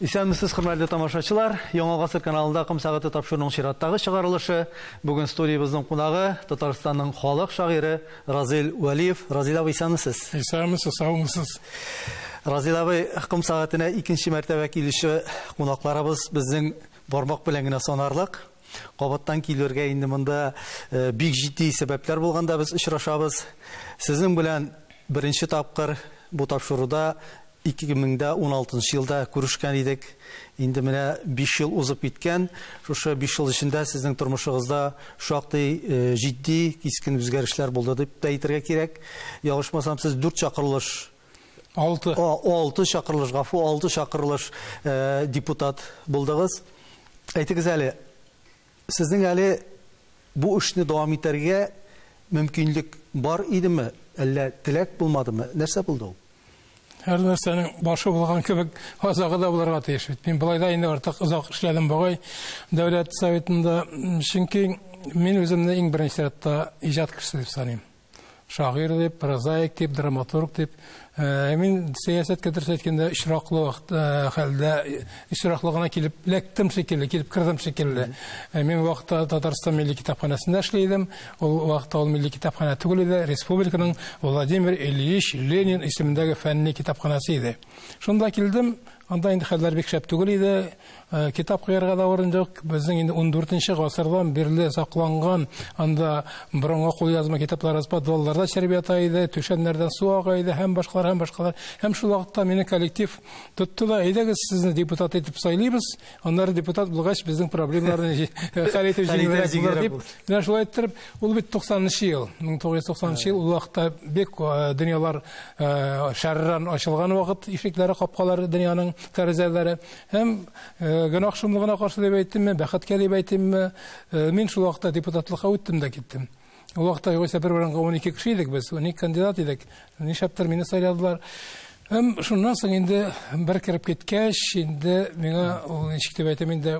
Исәнмесез, хөрмәтле тамашачылар. Яңа гасыр каналында Кым сәгате тапшыруның чираттагы чыгарылышы. Бүген студиябезнең кунагы Татарстанның халык шагыйре Разил Вәлиев. Разил абый, исәнмесез? Исәнмесез, саумысыз. Разил абый, Кым сәгатенә икенче мәртәбә килүче кунакларыбыз безнең бармак белән генә санарлык. Кабаттан килергә инде монда бик җитди сәбәпләр булганда без очрашабыз. Сезнең белән беренче тапкыр бу тапшыруда 2016 елда күрешкән идек. Инде менә 5 ел узып киткән. Шушы 5 ел эчендә сезнең тормышыгызда шактый җитди, кискен үзгәрешләр булды дип тә әйтергә кирәк. Ялгышмасам, сез 4 чакырылыш 6 чакырылыш, гафу, 6 чакырылыш депутат булдыгыз. Әйтегез әле, сезнең әле бу эшне дәвам итәргә мөмкинлек бар идеме, әллә теләк булмадымы? Нәрсә булды ул? Һәр нәрсәнең башы булган кебек азагы да булырга тиеш бит. Мин былай да инде артык озак эшләдем бугай дәүләт советында, чөнки мин үземне иң беренче рәттә иҗат кешесе дип саныйм. Шагыйрь дип, прозаик дип, драматург дип. Мин сәясәткә төрсәткәндә ишраклы хәлдә, ишраклыгына килеп лектем шикелле, килеп кирдем шикелле. Мин вакытта Татарстан милли китапханасында эшләйдем. Ул вакытта ул милли китапхана түгел иде, республиканың Владимир Ильич Ленин исемендәге фәнни китапханасы иде. Шунда килдем, анда инде хәлләр бик шәп түгел иде. Китап куярга да урын юк. Безнең инде 14нче гасырдан бирле сакланган анда борынгы кулъязма китаплар подвалларда чәрби ята иде, түшәннәрдән су ага иде, һәм башкалар. Һәм шул вакытта мине коллектив тотты да, әйдәгез, сезне депутат итеп сайлыйбыз. Аннары депутат булгач безнең проблемаларны хәл итеп җиңелрәк булыр дип. Менә шулай итеп, ул бит 90нчы ел, 1990нчы ел, ул вакытта бик дөньялар шәрран ачылган вакыт, ишекләре, капкалары, дөньяның тәрәзәләре. Һәм гөнаһ шумлыгына каршы дип әйттемме, бәхеткә дип әйттемме, мин шул вакытта депутатлыкка үттем дә киттем. Ул вакытта югыйсә бер урынга 12 кеше идек без, 12 кандидат идек. Нишләптер мине сайладылар. Һәм шуннан соң инде бер кирип киткәч, инде миңа ул ничек дип әйтәм, инде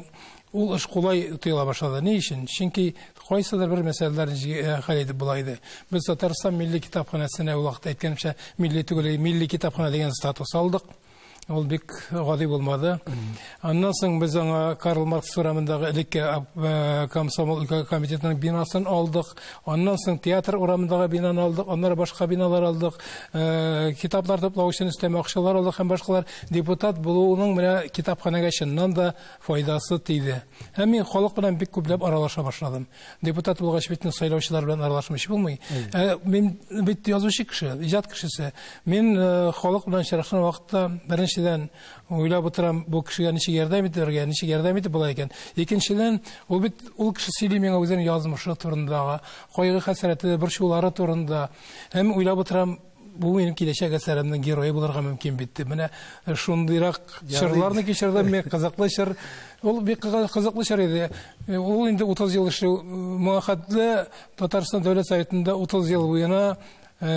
ул эш кулай тоела башлады. Ни өчен? Чөнки кайсыдыр бер мәсьәләләрне хәл итеп була иде. Без Татарстан милли китапханасына ул вакытта әйткәнчә милли түгел, милли китапхана дигән статус алдык. Ул бик гади булмады. Аннан соң без аңа Карл Маркс урамындагы элекке комсомол комитетының бинасын алдык. Аннан соң театр урамындагы бинаны алдык. Аннары башка биналар алдык. Китаплар туплау өчен өстәмә акчалар алдык һәм башкалар. Депутат булуның менә китапханага чыннан да файдасы тиде. Һәм мин халык белән бик күпләп аралаша башладым. Депутат булгач бит сайлаучылар белән аралашмыйчы булмый. Мин бит язучы кеше, иҗат кешесе. Мин халык белән очрашкан вакытта беренчедән уйлап утырам, бу кешегә ничек ярдәм итәргә, ничек ярдәм итеп була икән. Икенчедән, ул бит ул кеше сөйли миңа үзенең язмышы турындагы, кайгы хәсрәте, борчулары турында. Һәм уйлап утырам, бу минем киләчәк әсәремнең герое булырга мөмкин бит. Менә шундыйрак чырларны кичердем мен, кызыклы чыр. Ул бик кызыклы чыр иде. Ул инде 30 ел эшләү, мөхәддә Татарстан дәүләт советында 30 ел буена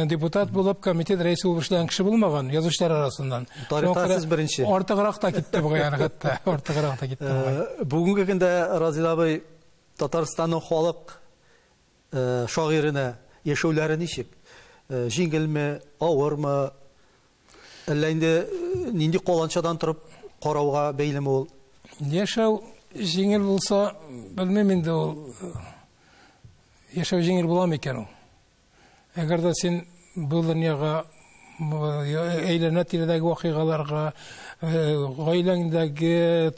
депутат булып, комитет рәисе булып эшләгән кеше булмаган язучылар арасыннан. Тарихта сез беренче. Артыграк та китте бугай, хәтта артыграк та китте бугай. Бүгенге көндә Разил абый Татарстанның халык шагыйрене яшәүләре ничек? Җиңелме, авырмы? Әллә инде нинди каланчадан торып карауга бәйлеме ул? Яшәү җиңел булса, белмим инде ул. Яшәү җиңел буламы икән ул? Әгәр дә син бу дөньяга әйләнә тирәдәге вакыйгаларга, гаиләңдәге,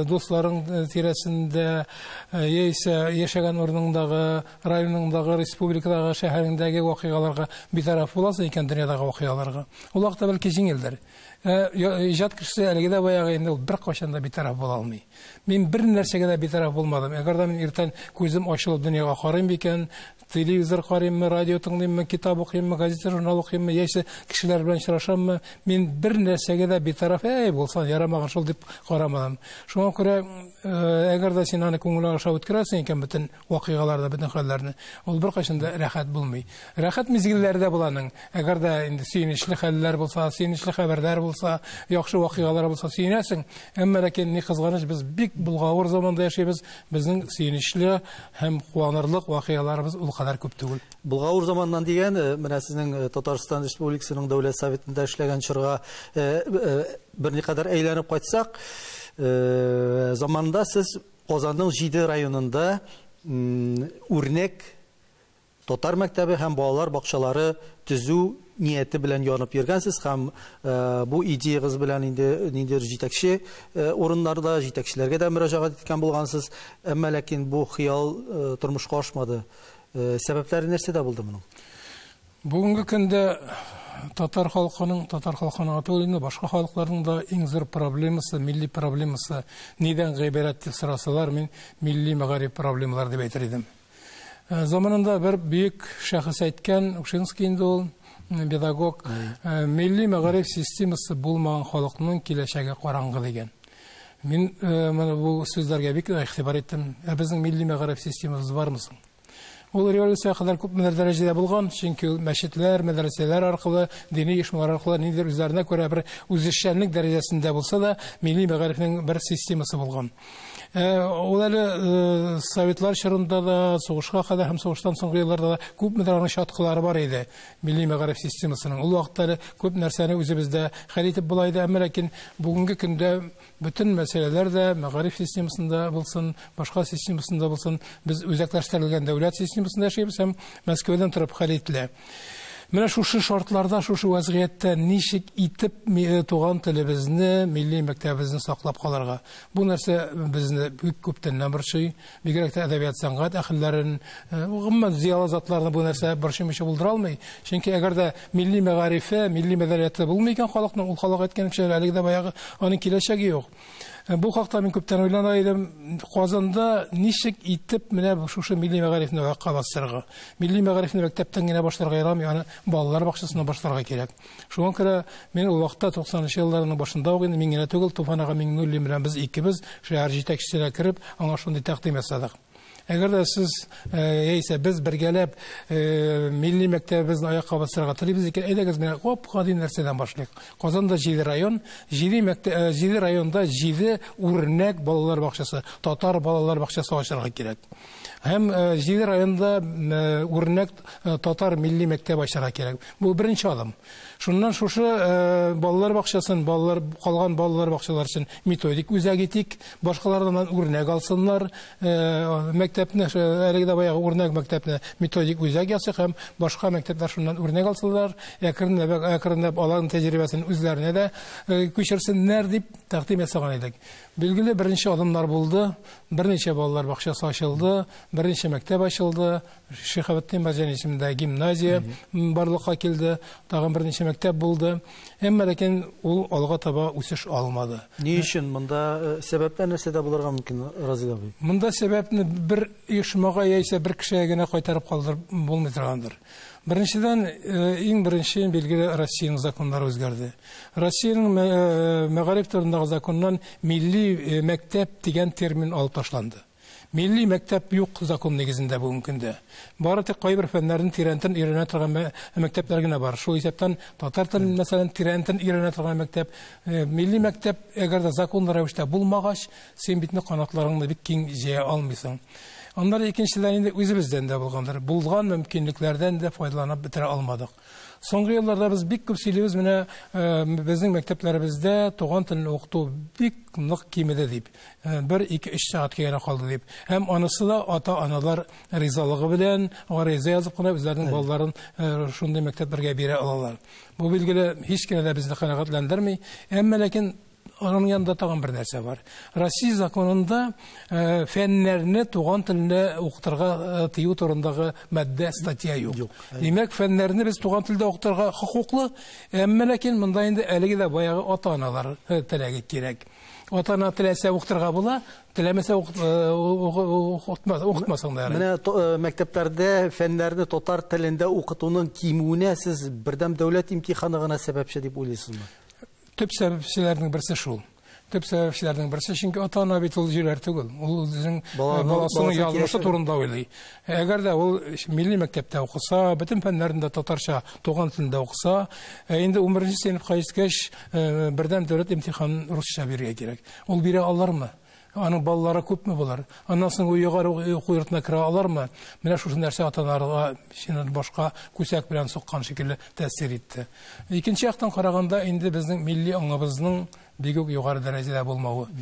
дусларың тирәсендә, яисә яшәгән урыныңдагы, районыңдагы, республикадагы, шәһәреңдәге вакыйгаларга битараф буласың икән дөньядагы вакыйгаларга. Ул вакытта бәлки җиңелдер. Иҗат кешесе әлегә дә баягы инде ул бер кайчан да битараф була алмый. Мин бер нәрсәгә дә битараф булмадым. Әгәр дә мин иртән күзем ачылып дөньяга карыйм икән, телевизор карыйммы, радио тыңлыйммы, китап укыйммы, газета, журнал укыйммы, яисә кешеләр белән очрашаммы, мин бер нәрсәгә дә битараф булсам ярамаган шул дип карамадым. Шуңа күрә, әгәр дә син аны күңелгә аша үткәрәсең икән бөтен вакыйгаларда, бөтен хәлләрне, ул бер кайчан да рәхәт булмый. Рәхәт мизгилләрдә буланың. Әгәр дә инде сөенечле хәлләр булса, сөенечле хәбәрләр булса, яхшы вакыйгалар булса сөенәсең. Әмма ләкин ни кызганыч, без бик булгавыр заманда яшәйбез. Безнең сөенечле һәм куанырлык вакыйгаларыбыз ул кадәр күп түгел. Булгавыр заманнан дигән, менә сезнең Татарстан Республикасының дәүләт советында эшләгән чорга берникадәр әйләнеп кайтсак, Zamanında siz Kozan'ın 7 rayonunda örnek Tatar мәктәбе һәм балалар бакчалары төзү нияте белән янып йөргәнсез һәм бу идеягыз белән инде җитәкче урыннарда җитәкчеләргә дә мөрәҗәгать иткән булгансыз. Әмма ләкин бу хыял тормышка ашмады. Сәбәпләре нәрсәдә булды моның? Бүгенге көндә татар халкының түгел, башка халыкларның да иң зур проблемасы, милли проблемасы нидән гыйбарәт дип сорасалар, мин милли мәгариф проблемалар дип әйтер идем. Zamanında bir büyük şahıs aytkan, Ушинский инде ул педагог, милли мәгариф системасы булмаган халыкның киләчәге караңгы дигән. Мин бу сүзләргә бик игътибар иттем. Безнең милли мәгариф системабыз бармы соң? Ул революция кадәр күп дәрәҗәдә булган, чөнки мәчетләр, мәдрәсәләр аркылы, дини оешмалар аркылы нидер үзләренә күрә бер үзешчәнлек дәрәҗәсендә булса да, милли мәгарифның бер системасы булган. Ул әле советлар чорында да, сугышка кадәр һәм сугыштан соңгы елларда да күп мәдрәсә шаткылары бар иде милли мәгариф системасының. Ул вакытта күп нәрсәне үзебездә хәл итеп була иде, әмма ләкин бүгенге көндә bütün мәсьәләләр дә мәгариф системасында булсын, башка системасында булсын, без үзәкләштерелгән дәүләт системасында яшәйбез һәм Мәскәүдән торып хәл ителә. Менә шушы шартларда, шушы вазгыятьтә ничек итеп туган телебезне, милли мәктәбебезне саклап калырга? Бу нәрсә безне бик күптән борчый. Бигрәк тә әдәбият сәнгать әһелләрен, гомумән зыялы затларны бу нәрсә борчымыйча булдыра алмый. Чөнки әгәр дә милли мәгарифе, милли мәдәнияте булмый икән халыкның, ул халык әйткәнчә әлегә дә баягы аның киләчәге юк. Бу хакта мин күптән уйлана идем. Казанда ничек итеп менә шушы милли мәгарифне вакыйга басырга? Милли мәгарифне мәктәптән генә башларга ярамый, аны балалар бакчасына башларга кирәк. Шуңа күрә мин ул вакытта 90-нчы елларның башында ук инде мин генә түгел, Туфанага Миңнуллин белән без икебез шәһәр җитәкчесенә кереп, аңа шундый тәкъдим ясадык. Әгәр дә сез яисә без бергәләп милли мәктәбебезне аякка басырга телибез икән, әйдәгез менә гади нәрсәдән башлыйк. Казанда 7 район, 7 районда 7 үрнәк балалар бакчасы, татар балалар бакчасы ачарга кирәк. Һәм 7 районда үрнәк татар милли мәктәп ачарга кирәк. Бу беренче адым. Шуннан шушы балалар бакчасын, калган балалар бакчалары өчен методик үзәк итик, башкалардан үрнәк алсыннар, мәктәпне, әлегә дә баягы үрнәк мәктәпне методик үзәк ясыйк һәм башка мәктәпләр шуннан үрнәк алсыннар, әкренләп аларның тәҗрибәсен үзләренә дә күчерсеннәр дип тәкъдим ясаган идек. Билгеле беренче адымнар булды, берничә балалар бакчасы ачылды, берничә мәктәп ачылды, Шәһәбетдин Мәрҗани исемендә гимназия барлыкка килде, тагын берничә мәктәп булды. Әмма ләкин ул алга таба үсеш алмады. Ни өчен монда сәбәпләр нәрсәдә булырга мөмкин, Разил абый? Монда сәбәпне бер оешмага яисә бер кешегә генә кайтарып калдырып булмый торгандыр. Беренчедән, иң беренче билгеле Россиянең законнары үзгәрде. Россиянең мәгариф турындагы законнан милли мәктәп дигән термин алып ташланды. Милли мәктәп юк закон нигезендә бүгенге көндә. Бары тик кайбер фәннәрне тирәнтен өйрәнә торган мәктәпләр генә бар. Шул исәптән татар телен мәсәлән тирәнтен өйрәнә торган мәктәп, милли мәктәп әгәр дә закон рәвештә булмагач, син битне канатларыңны бик киң җыя алмыйсың. Аннары икенчедән инде үзебездән дә булгандыр. Булган мөмкинлекләрдән дә файдаланып бетерә алмадык. Соңгы елларда без бик күп сөйлибез, менә безнең мәктәпләребездә туган телне укыту бик нык кимеде дип. 1-2-3 сәгатькә генә калды дип. Һәм анысы да ата-аналар ризалыгы белән гариза язып кына үзләренең балаларын шундый мәктәпләргә бирә алалар. Бу билгеле һич кенә дә безне канәгатьләндерми. Әмма ләкин аның янында тагын бер нәрсә бар. Россия законында фәннәрне туган телендә укытырга тыю турындагы матдә, статья юк. Димәк, фәннәрне без туган телдә укытырга хокуклы, әмма ләкин монда инде әлеге дә баягы ата-аналар теләге кирәк. Ата-ана теләсә укытырга була, теләмәсә укытмасаң да. Менә мәктәпләрдә фәннәрне татар телендә укытуның кимүенә сез бердәм дәүләт имтиханы гына сәбәпче дип уйлыйсызмы? Төп сәбәпчеләрнең берсе шул. Төп сәбәпчеләрнең берсе, чөнки ата-ана бит ул җирәр түгел. Ул үзенең баласының язмышы турында уйлый. Әгәр дә ул милли мәктәптә укыса, бөтен фәннәрендә татарча туган телендә укыса, инде 11нче сыйныфка җиткәч бердәм дәүләт имтиханын русча бирергә кирәк. Ул бирә алырмы? Аның балалары күпме булар? Аннан соң ул югары уку йортына керә алырмы? Менә шушы нәрсә ата-аналарга башка күсәк белән суккан шикелле тәэсир итте. Икенче яктан караганда, инде безнең милли аңыбызның бик югары дәрәҗәдә булмавы.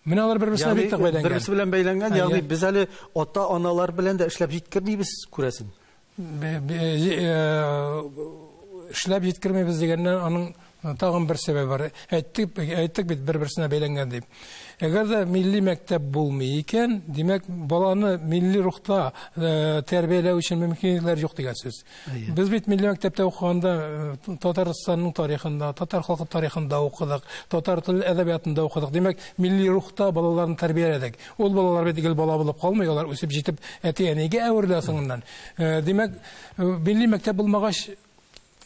Менә алар бер-берсенә бик тык бәйләнгән. Берсе белән бәйләнгән, ягъни без әле ата-аналар белән дә эшләп җиткермибез, күрәсең. Эшләп җиткермибез дигәннән аның тагын бер сәбәбе бар. Әйттек бит бер-берсенә бәйләнгән дип. Әгәр дә милли мәктәп булмый икән, димәк, баланы милли рухта тәрбияләү өчен мөмкинлекләр юк дигән сүз. Без бит милли мәктәптә укыганда Татарстанның тарихында, татар халкы тарихында укыдык, татар тел әдәбиятында укыдык. Димәк, милли рухта балаларны тәрбияләдек. Ул балалар бит гел бала булып калмый, алар үсеп җитеп әти-әнигә әверелә соңыннан. Димәк, милли мәктәп булмагач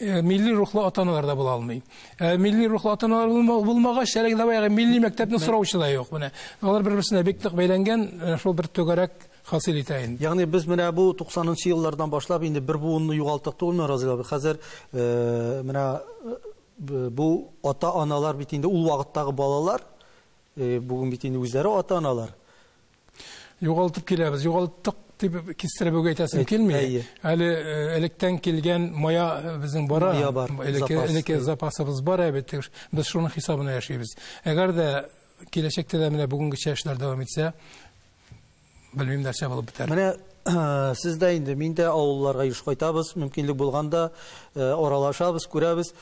milli ruhlu ata-analar da була алмый. Milli ruhlu ата-аналар булмагач, әлеге дә баягы milli мәктәпне сораучы да юк. Менә алар бер-берсенә бик тык бәйләнгән, шул бер түгәрәк хасил итә инде. Ягъни без менә бу 90нчы еллардан башлап инде бер буынны югалтык түгелме, Разил абый? Хәзер менә бу ата-аналар бит инде ул вакыттагы балалар, бүген бит инде үзләре ата-аналар. Югалтып киләбез, югалтык дип кистереп әйтәсем килми. Әле электән килгән мая безнең бара, элекке запасыбыз бар, без шуның хисабына яшибез. Әгәр дә киләчәктә дә менә бүгенгечә эшләр дәвам итсә, белмим нәрсә булып бетәр. Менә сез дә инде, мин дә авылларга еш кайтабыз, мөмкинлек булганда аралашабыз, күрәбез.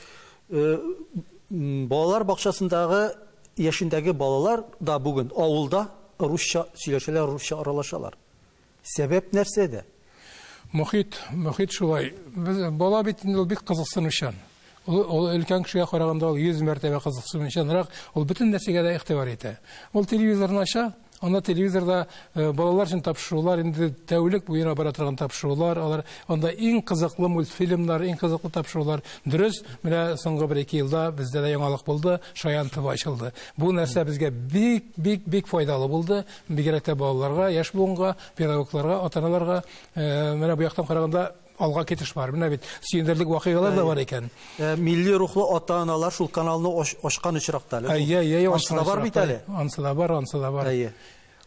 Балалар бакчасындагы яшендәге балалар да бүген авылда русча сөйләшәләр, русча аралашалар. Сәбәп нәрсәдә? Мөхит шулай. Бала бит инде бик кызыксынучан. Ул өлкән кешегә караганда 100 мәртәбә кызыксынучанрак, ул бөтен нәрсәгә дә игътибар итә. Ул телевизорны ача, анда телевизорда балалар өчен тапшырулар, инде тәүлек буена бара торган тапшырулар, алар анда иң кызыклы мультфильмнар, иң кызыклы тапшырулар. Дөрес, менә соңгы 1-2 елда бездә дә яңалык булды, Шаян ТВ ачылды. Бу нәрсә безгә бик файдалы булды. Бигрәк тә балаларга, яшь буынга, педагогларга, ата-аналарга, менә бу яктан караганда алга кетиш бар. Менә бит сөендерлек вакыйгалар да бар икән. Милли рухлы ата-аналар шул каналны ачкан очракта әле. Ансыда бар бит әле. Ансыда бар.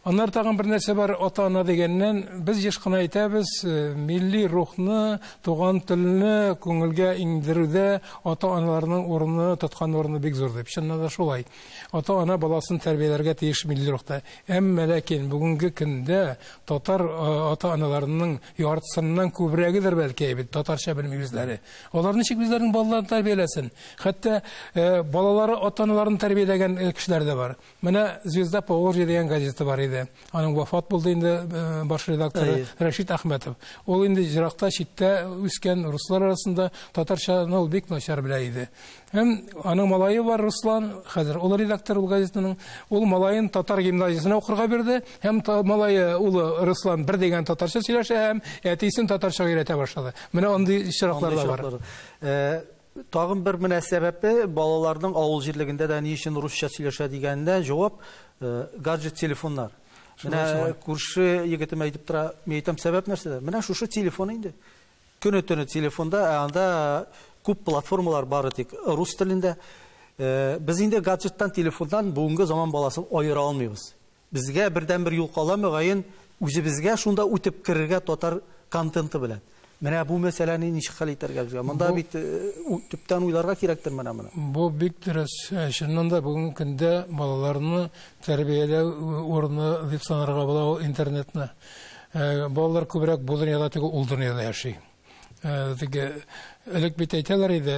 Аннар тагын бер нәрсә бар, ата-ана дигәннән без еш кына әйтәбез, милли рухны, туган телне күңелгә иңдерүдә ата-аналарның урыны, тоткан урыны бик зур дип. Чыннан да шулай. Ата-ана баласын тәрбияләргә тиеш милли рухта. Әмма ләкин бүгенге көндә татар ата-аналарының яртысыннан күбрәгедер бәлки бит татарча белми үзләре. Алар ничек үзләренең балаларын тәрбияләсен? Хәтта балалары ата-аналарын тәрбияләгән кешеләр дә бар. Менә Звезда Поволжья дигән газета бар иде. Аның вафат булды инде баш редакторы Рәшит Әхмәтов. Ул инде җиракта читтә үскән руслар арасында татарчаны ул бик начар белә иде. Һәм аның малае бар Руслан, хәзер ул редактор ул газетаның, ул малаен татар гимназиясына укырга бирде, һәм малае улы Руслан бер дигән татарча сөйләшә, һәм әтисен татарча өйрәтә башлады. Менә андый чираклар да бар. Тагын бер сәбәбе балаларның авыл җирлегендә дә ни өчен русча сөйләшә дигәндә җавап гаджет телефоннар. Менә күрше егетем әйтеп тора, мин әйтәм, сәбәп нәрсәдә? Менә шушы телефон инде. Көне-төне телефонда, анда күп платформалар бар тик рус телендә. Без инде гаджеттан, телефондан бүгенге заман баласын аера алмыйбыз. Безгә бердән-бер юл кала, мөгаен үзебезгә шунда үтеп керергә татар контенты белән. Менә бу мәсьәләне ничек хәл итәргә безгә? Монда бит төптән уйларга кирәктер менә моны. Бу бик дөрес. Чыннан да бүгенге көндә балаларны тәрбияләү урыны дип санарга була интернетны. Балалар күбрәк бу дөньяда түгел, ул дөньяда яши. Элек бит әйтәләр иде,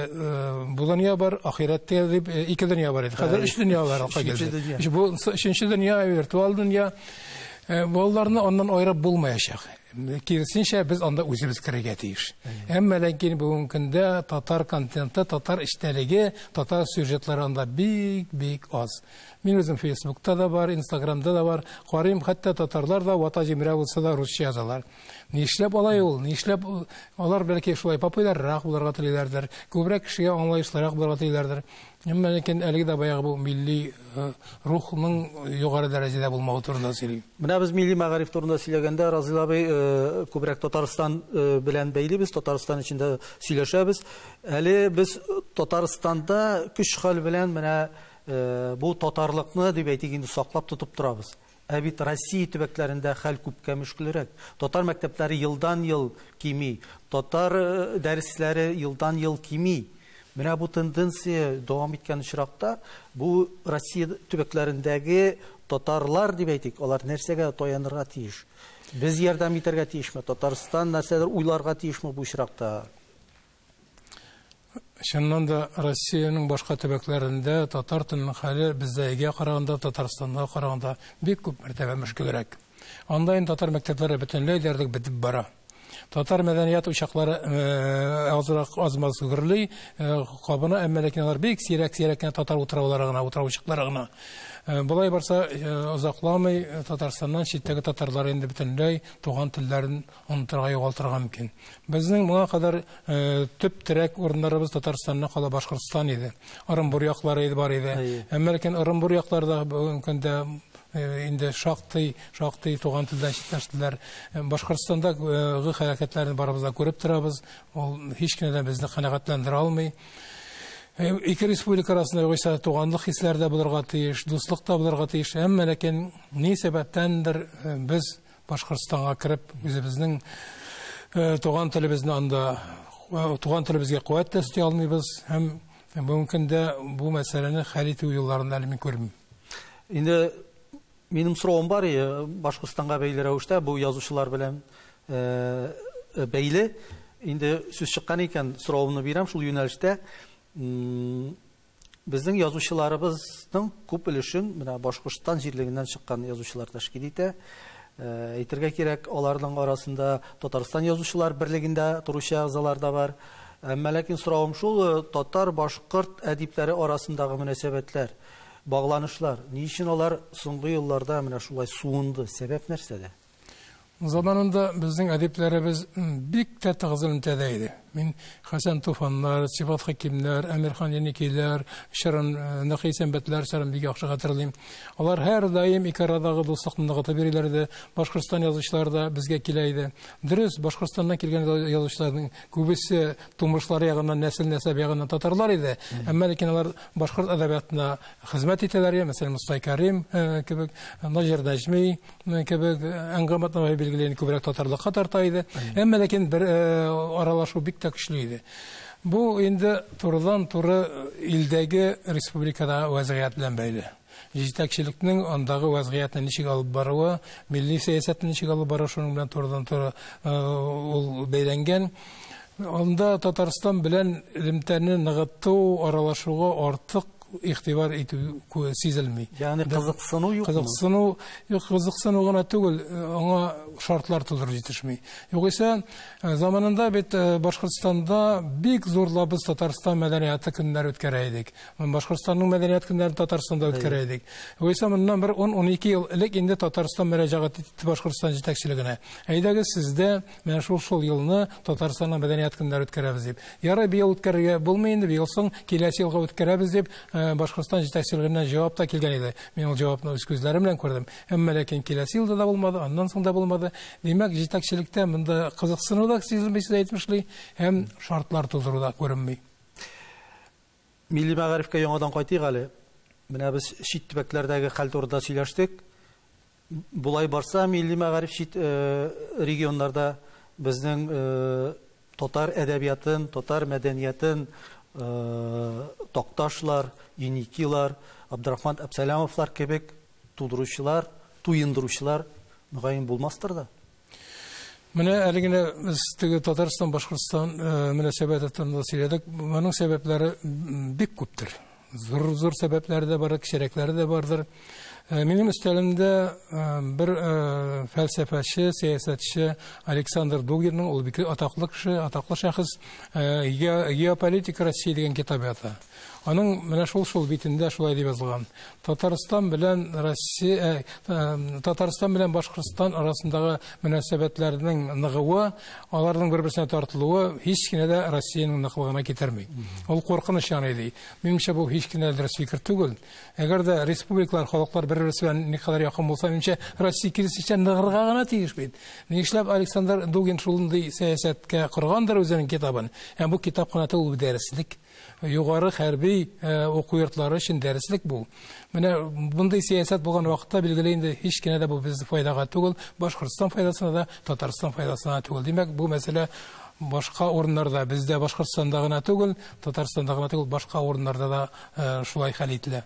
бу дөнья бар, ахирәттә дип 2 дөнья бар иде. Хәзер 3 дөнья бар алга килде. Бу 3нче дөнья, виртуаль дөнья. Балаларны аннан аерып булмаячак. Киресенчә без анда үзебез керергә тиеш. Әмма ләкин бүгенге көндә татар контенты, татар эчтәлеге, татар сюжетлары анда бик аз. Мин үзем Фейсбукта да бар, Инстаграмда да бар. Карыйм, хәтта татарлар да вата җимрә булса да русча язалар. Нишләп алай ул? Нишләп алар бәлки шулай популярлырак булырга телиләрдер, күбрәк кешегә аңлаешлырак булырга телиләрдер. Әмма ләкин әлеге дә баягы бу милли рухның югары дәрәҗәдә булмавы турында сөйли. Менә без милли мәгариф турында сөйләгәндә, Разил абый, күбрәк Татарстан белән бәйлибез, Татарстан өчендә сөйләшәбез. Әле без Татарстанда көч-хәл белән менә бу татарлыкны дип әйтик инде саклап тотып торабыз. Ә бит Россия төбәкләрендә хәл күпкә мөшкилрәк. Татар мәктәпләре елдан-ел кими, татар дәресләре елдан-ел кими. Менә бу тенденция дәвам иткән очракта, бу Россия төбәкләрендәге татарлар дип әйтик, алар нәрсәгә таянырга тиеш? Без ярдәм итәргә тиешме? Татарстан нәрсәдер уйларга тиешме бу очракта? Чыннан да Россиянең башка төбәкләрендә татар теленең хәле безгә караганда, Татарстанга караганда бик күп мәртәбә мөшкилрәк. Анда инде татар мәктәпләре бөтенләй диярлек бетеп бара. Татар мәдәният учаклары азмаз гөрли, кабына, әмма ләкин алар бик сирәк татар утраучылары гына. Булай барса, озакламый Татарстаннан читтәге татарлар инде бөтенләй туган телләрен онытырга, югалтырга мөмкин. Безнең моңа кадәр төп терәк урыннарыбыз Татарстаннан кала Башкортстан иде. Орынбур яклары иде, бар иде. Әмма ләкин Орынбур якларда бүгенге көндә инде шактый туган телдән читләштеләр. Башкортстандагы хәрәкәтләрне барыбызда күреп торабыз. Ул һич кенә дә безне канәгатьләндерә алмый. Ике республика арасында югыйсә туганлык хисләре дә булырга тиеш, дуслык та булырга тиеш. Әмма ләкин ни сәбәптәндер без Башкортстанга кирип, үзебезнең туган телебезне анда, туган телебезгә куәт төстә алмыйбыз. Һәм мөмкин дә бу мәсьәләне хәл итү юлларын әле мин күрмим. Инде минем соравым бар, Башкортстанга бәйле рәвештә бу язучылар белән бәйле. Инде сүз чыккан икән, соравымны бирәм шул юнәлештә. Безнең язучыларыбызның күп өлешен менә Башкортстан җирлегеннән чыккан язучылар тәшкил итә. Әйтергә кирәк, аларның арасында Татарстан язучылар берлегендә торучы әгъзалар да бар. Әмма ләкин соравым шул, татар-башкорт әдипләре арасындагы мөнәсәбәтләр, багланышлар, ни өчен алар соңгы елларда менә шулай суынды? Сәбәп нәрсәдә? Заманында безнең әдипләребез бик тә тыгыз элемтәдә иде. Мин Хәсән Туфаннар, Сифат Хәкимнәр, Әмирхан Яникиләр, Шырын Нәхи Сәнбәтләр сарын бик яхшы хәтерлим. Алар һәр даим ике арадагы дуслыкны ныгытып бирәләр. Башкортстан язучылары да безгә килә иде. Дөрес, Башкортстаннан килгән язучыларның күбесе тумышлары ягыннан, нәсел-нәсәб ягыннан татарлар иде. Әмма ләкин алар башкорт әдәбиятына хезмәт итәләр, мәсәлән, Мустай Карим кебек, Наҗир Нәҗми кебек, Әнгамат Наваи билгеләгән күбрәк татарлыкка тарта иде. Әмма ләкин бер аралашу бик тә көчле иде. Бу инде турыдан-туры илдәге республикада вазгыять белән бәйле. Җитәкчелекнең андагы вазгыятны ничек алып баруы, милли сәясәтне ничек алып баруы шуның белән турыдан-туры ул бәйләнгән. Анда Татарстан белән элемтәне ныгыту, аралашуга артык игътибар итү сизелми. Ягъни кызыксыну юкмы? Кызыксыну гына түгел, аңа шартлар тудырып җитешми. Югыйсә, заманында бит Башкортстанда бик зурлабыз Татарстан мәдәнияты көннәре үткәрә идек. Башкортстанның мәдәният көннәрен Татарстанда үткәрә идек. Югыйсә, моннан бер 10-12 ел элек инде Татарстан мөрәҗәгать итте Башкортстан җитәкчелегенә. Әйдәгез сездә менә шул елны Татарстанның мәдәният көннәре үткәрәбез дип. Ярый, быел үткәрергә булмый инде, быел соң киләсе елга үткәрәбез дип Башкортстан җитәкчелегеннән җавап та килгән иде. Мин ул җавапны үз күзләрем белән күрдем. Әмма ләкин киләсе елда да булмады, аннан соң да булмады. Димәк, җитәкчелектә монда кызыксыну да сизелми, әйтмешли, һәм шартлар тудыру да күренми. Милли мәгарифкә яңадан кайтыйк әле. Менә без чит төбәкләрдәге хәл турында сөйләштек. Булай барса, милли мәгариф чит регионнарда безнең татар әдәбиятын, татар мәдәниятын Токташлар, Еникилар, Абдрахман Әбсәләмовлар кебек тудыручылар, туендыручылар мөгаен булмастыр да. Менә әле генә без Татарстан, Башкортстан мөнәсәбәте турында сөйләдек. Моның сәбәпләре бик күптер. Зур сәбәпләре дә бар, кичәрекләре дә бардыр. Минем өстәлемдә бер фәлсәфәче, сәясәтче Александр Дугинның, ул бик атаклы кеше, атаклы шәхес, «Геополитика России» дигән китап ята. Аның менә шул битендә шулай дип язылган. Татарстан белән Башкортстан арасындагы мөнәсәбәтләрнең ныгуы, аларның бер-берсенә тартылуы һич кенә дә Россиянең ныклыгына китерми. Ул куркыныч яны ди. Минемчә, бу һич кенә дә фикер түгел. Әгәр дә республикалар, халыклар бер-берсенә никадәр якын булса, минемчә, Россия киресенчә ныгырга гына тиеш бит. Нишләп Александр Дугин шундый сәясәткә коргандыр үзенең китабын? Һәм бу китап кына түгел, дәреслек. Югары хәрби уку йортлары өчен дәреслек бу. Менә бундай сәясәт булган вакытта билгеле инде һич кенә дә бу безнең файдага түгел, Башкортстан файдасына да, Татарстан файдасына түгел. Димәк, бу мәсьәлә башка урыннарда, бездә Башкортстанда гына түгел, Татарстанда гына түгел, башка урыннарда да шулай хәл ителә.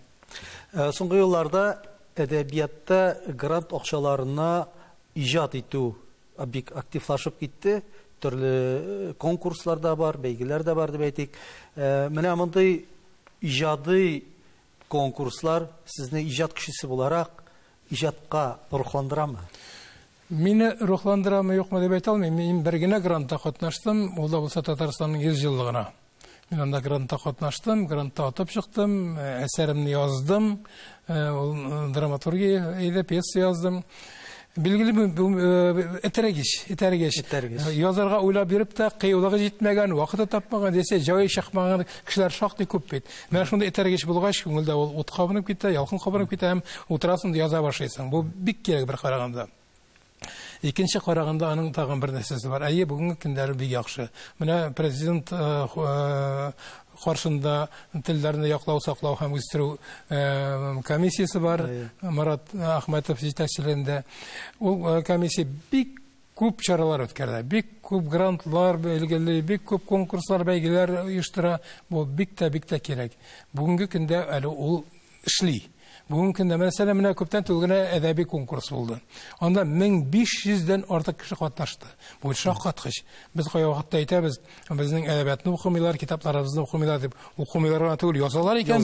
Соңгы елларда әдәбиятта грант акчаларына иҗат итү бик активлашып китте. Төрле конкурсларда бар, бәйгеләр дә бар дип әйтик. Менә мондый иҗади конкурслар сезне иҗат кешесе буларак иҗатка рухландырамы? Мине рухландырамы, юкмы дип әйтә алмыйм. Мин бер генә грантта катнаштым, ул да булса Татарстанның 100 еллыгына. Мин анда грантта катнаштым, грантта атып чыктым, әсәремне яздым, драматургия әйдә пьеса яздым. Билгеле этәргеш. Язарга уйлап биреп тә кыюлыгы җитмәгән, вакыты тапмаган дисә, җае чыкмаган кешеләр шактый күп бит. Менә шунда этәргеш булгач, күңелдә ул ут кабынып китә, ялкын кабынып китә һәм утырасың да яза башлыйсың. Бу бик кирәк бер караганда. Икенче караганда аның тагын бер нәрсәсе бар. Әйе, бүгенге көндәре бик яхшы. Менә президент каршында телләрне яклау, саклау һәм үстерү комиссиясе бар. Марат Ахматов җитәкчелегендә. Ул комиссия бик күп чаралар үткәрде. Бик күп грантлар белгеле, бик күп конкурслар, бәйгеләр оештыра. Бу бик тә кирәк. Бүгенге көндә әле ул эшли. Бүгенге көндә мәсәлән менә күптән түгел әдәби конкурс булды. Анда 1500-дән артык кеше катнашты. Бу шаккаткыч. Без кая вакытта әйтәбез, безнең әдәбиятны укымыйлар, китапларыбызны укымыйлар дип, укымыйларга түгел, язалар икән.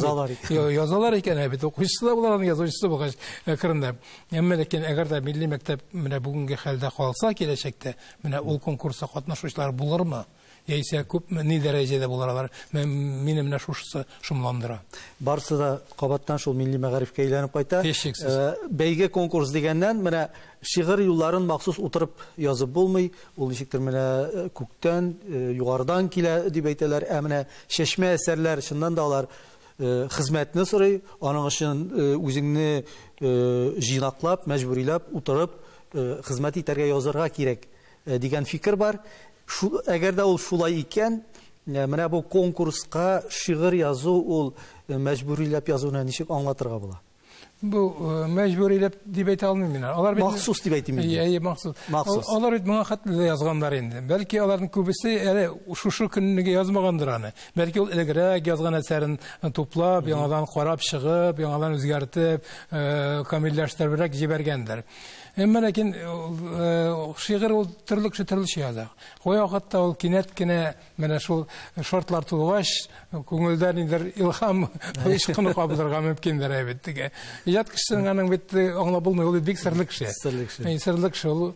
Язалар икән, бит укучысы да булар, язучысы булгач кырында. Әмма ләкин әгәр дә милли мәктәп менә бүгенге хәлдә калса киләчәктә, менә ул конкурста катнашучылар булырмы? Яисә күпме ни дәрәҗәдә булалар? Мине менә шушысы шомландыра. Барысы да кабаттан шул милли мәгарифкә әйләнеп кайта. Бәйге конкурс дигәннән менә шигырь юлларын махсус утырып язып булмый. Ул ничектер менә күктән, югарыдан килә дип әйтәләр. Менә шәшмә әсәрләр чыннан да алар хезмәтне сорый, аның өчен үзеңне җыйнаклап, мәҗбүриләп утырып хезмәт итәргә язарга кирәк дигән фикер бар. Әгәр дә ул шулай икән, менә бу конкурска шигырь язу ул мәҗбүриләп язуны ничек аңлатырга була? Бу мәҗбүриләп дип әйтә алмыйм мин. Алар бит махсус дип әйтим мин. Махсус. Алар бит моңа хәтле язганнар инде. Бәлки аларның күбесе әле шушы көннегә язмагандыр аны. Бәлки ул элегрәк язган әсәрен туплап, яңадан карап чыгып, яңадан үзгәртеп, камилләштереп җибәргәндер. Әмма ләкин шигырь ул төрлечә яза. Кая вакытта ул кинәт кенә менә шул шартлар тулгач, күңелдән индер илһам ишкыны кабылырга мөмкиндер әйбеттеге. Иҗат кешенең аның бит аңлап булмый, ул бик серле кеше. Серле кеше ул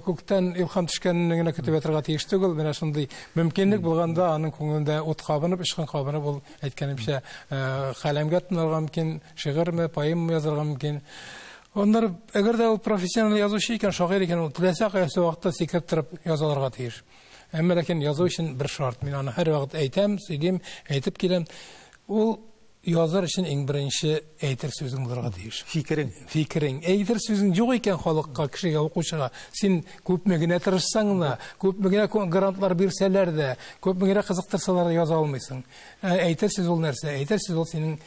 күктән илһам төшкәнне генә көтеп ятырга тиеш түгел. Менә шундый мөмкинлек булганда аның күңелендә ут кабынып, ишкын кабынып, ул әйткәнемчә каләмгә тынырга мөмкин, шигырьме, поэма язарга мөмкин. Onlar əgər də o professional yazıcı ikən, şair ikən, o tiləsə qaysı vaxtda sikirib тұрып yazılarga tiyir. Әмма ләкин язу өчен бер шарт. Мин аны һәр вакыт әйтәм, сөйләм, әйтеп киләм. Ул язар өчен иң беренче әйтер сүзең булырга тиеш. Фикерең. Әйтер сүзең юк икән халыкка, кешегә, укучыга, син күпме генә тырышсаң да, күпме генә грантлар бирсәләр дә, күпме генә кызыктырсалар да яза алмыйсың. Әйтер сүз ул нәрсә? Әйтер сүз ул синең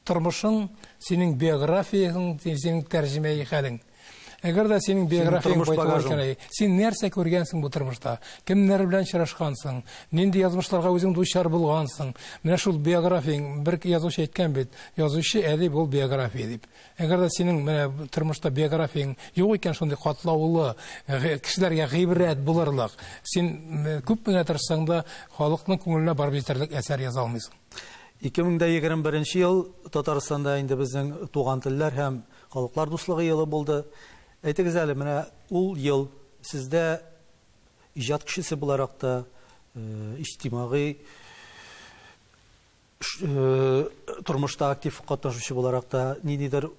тормышың, синең биографияң, синең тәрҗемәи хәлең. Әгәр дә синең биографияң байталар, син нәрсә күргәнсең бу тормышта? Кемнәр белән очрашкансың? Нинди язмышларга үзең дучар булгансың? Менә шул биографияң, бер язучы әйткән бит, язучы әдип ул биография дип. Әгәр дә синең менә тормышта биографияң юк икән, шундый катлаулы, кешеләргә гыйбрәт булырлык, син күп генә тырышсаң да халыкның күңеленә барып җитәрлек әсәр яза алмыйсың. 2021 ел Татарстанда инде безнең туган телләр һәм халыклар дуслыгы елы булды. Әйтегез әле, менә ул ел сездә иҗат кешесе буларак та, иҗтимагый тормышта актив катнашучы буларак та ниндидер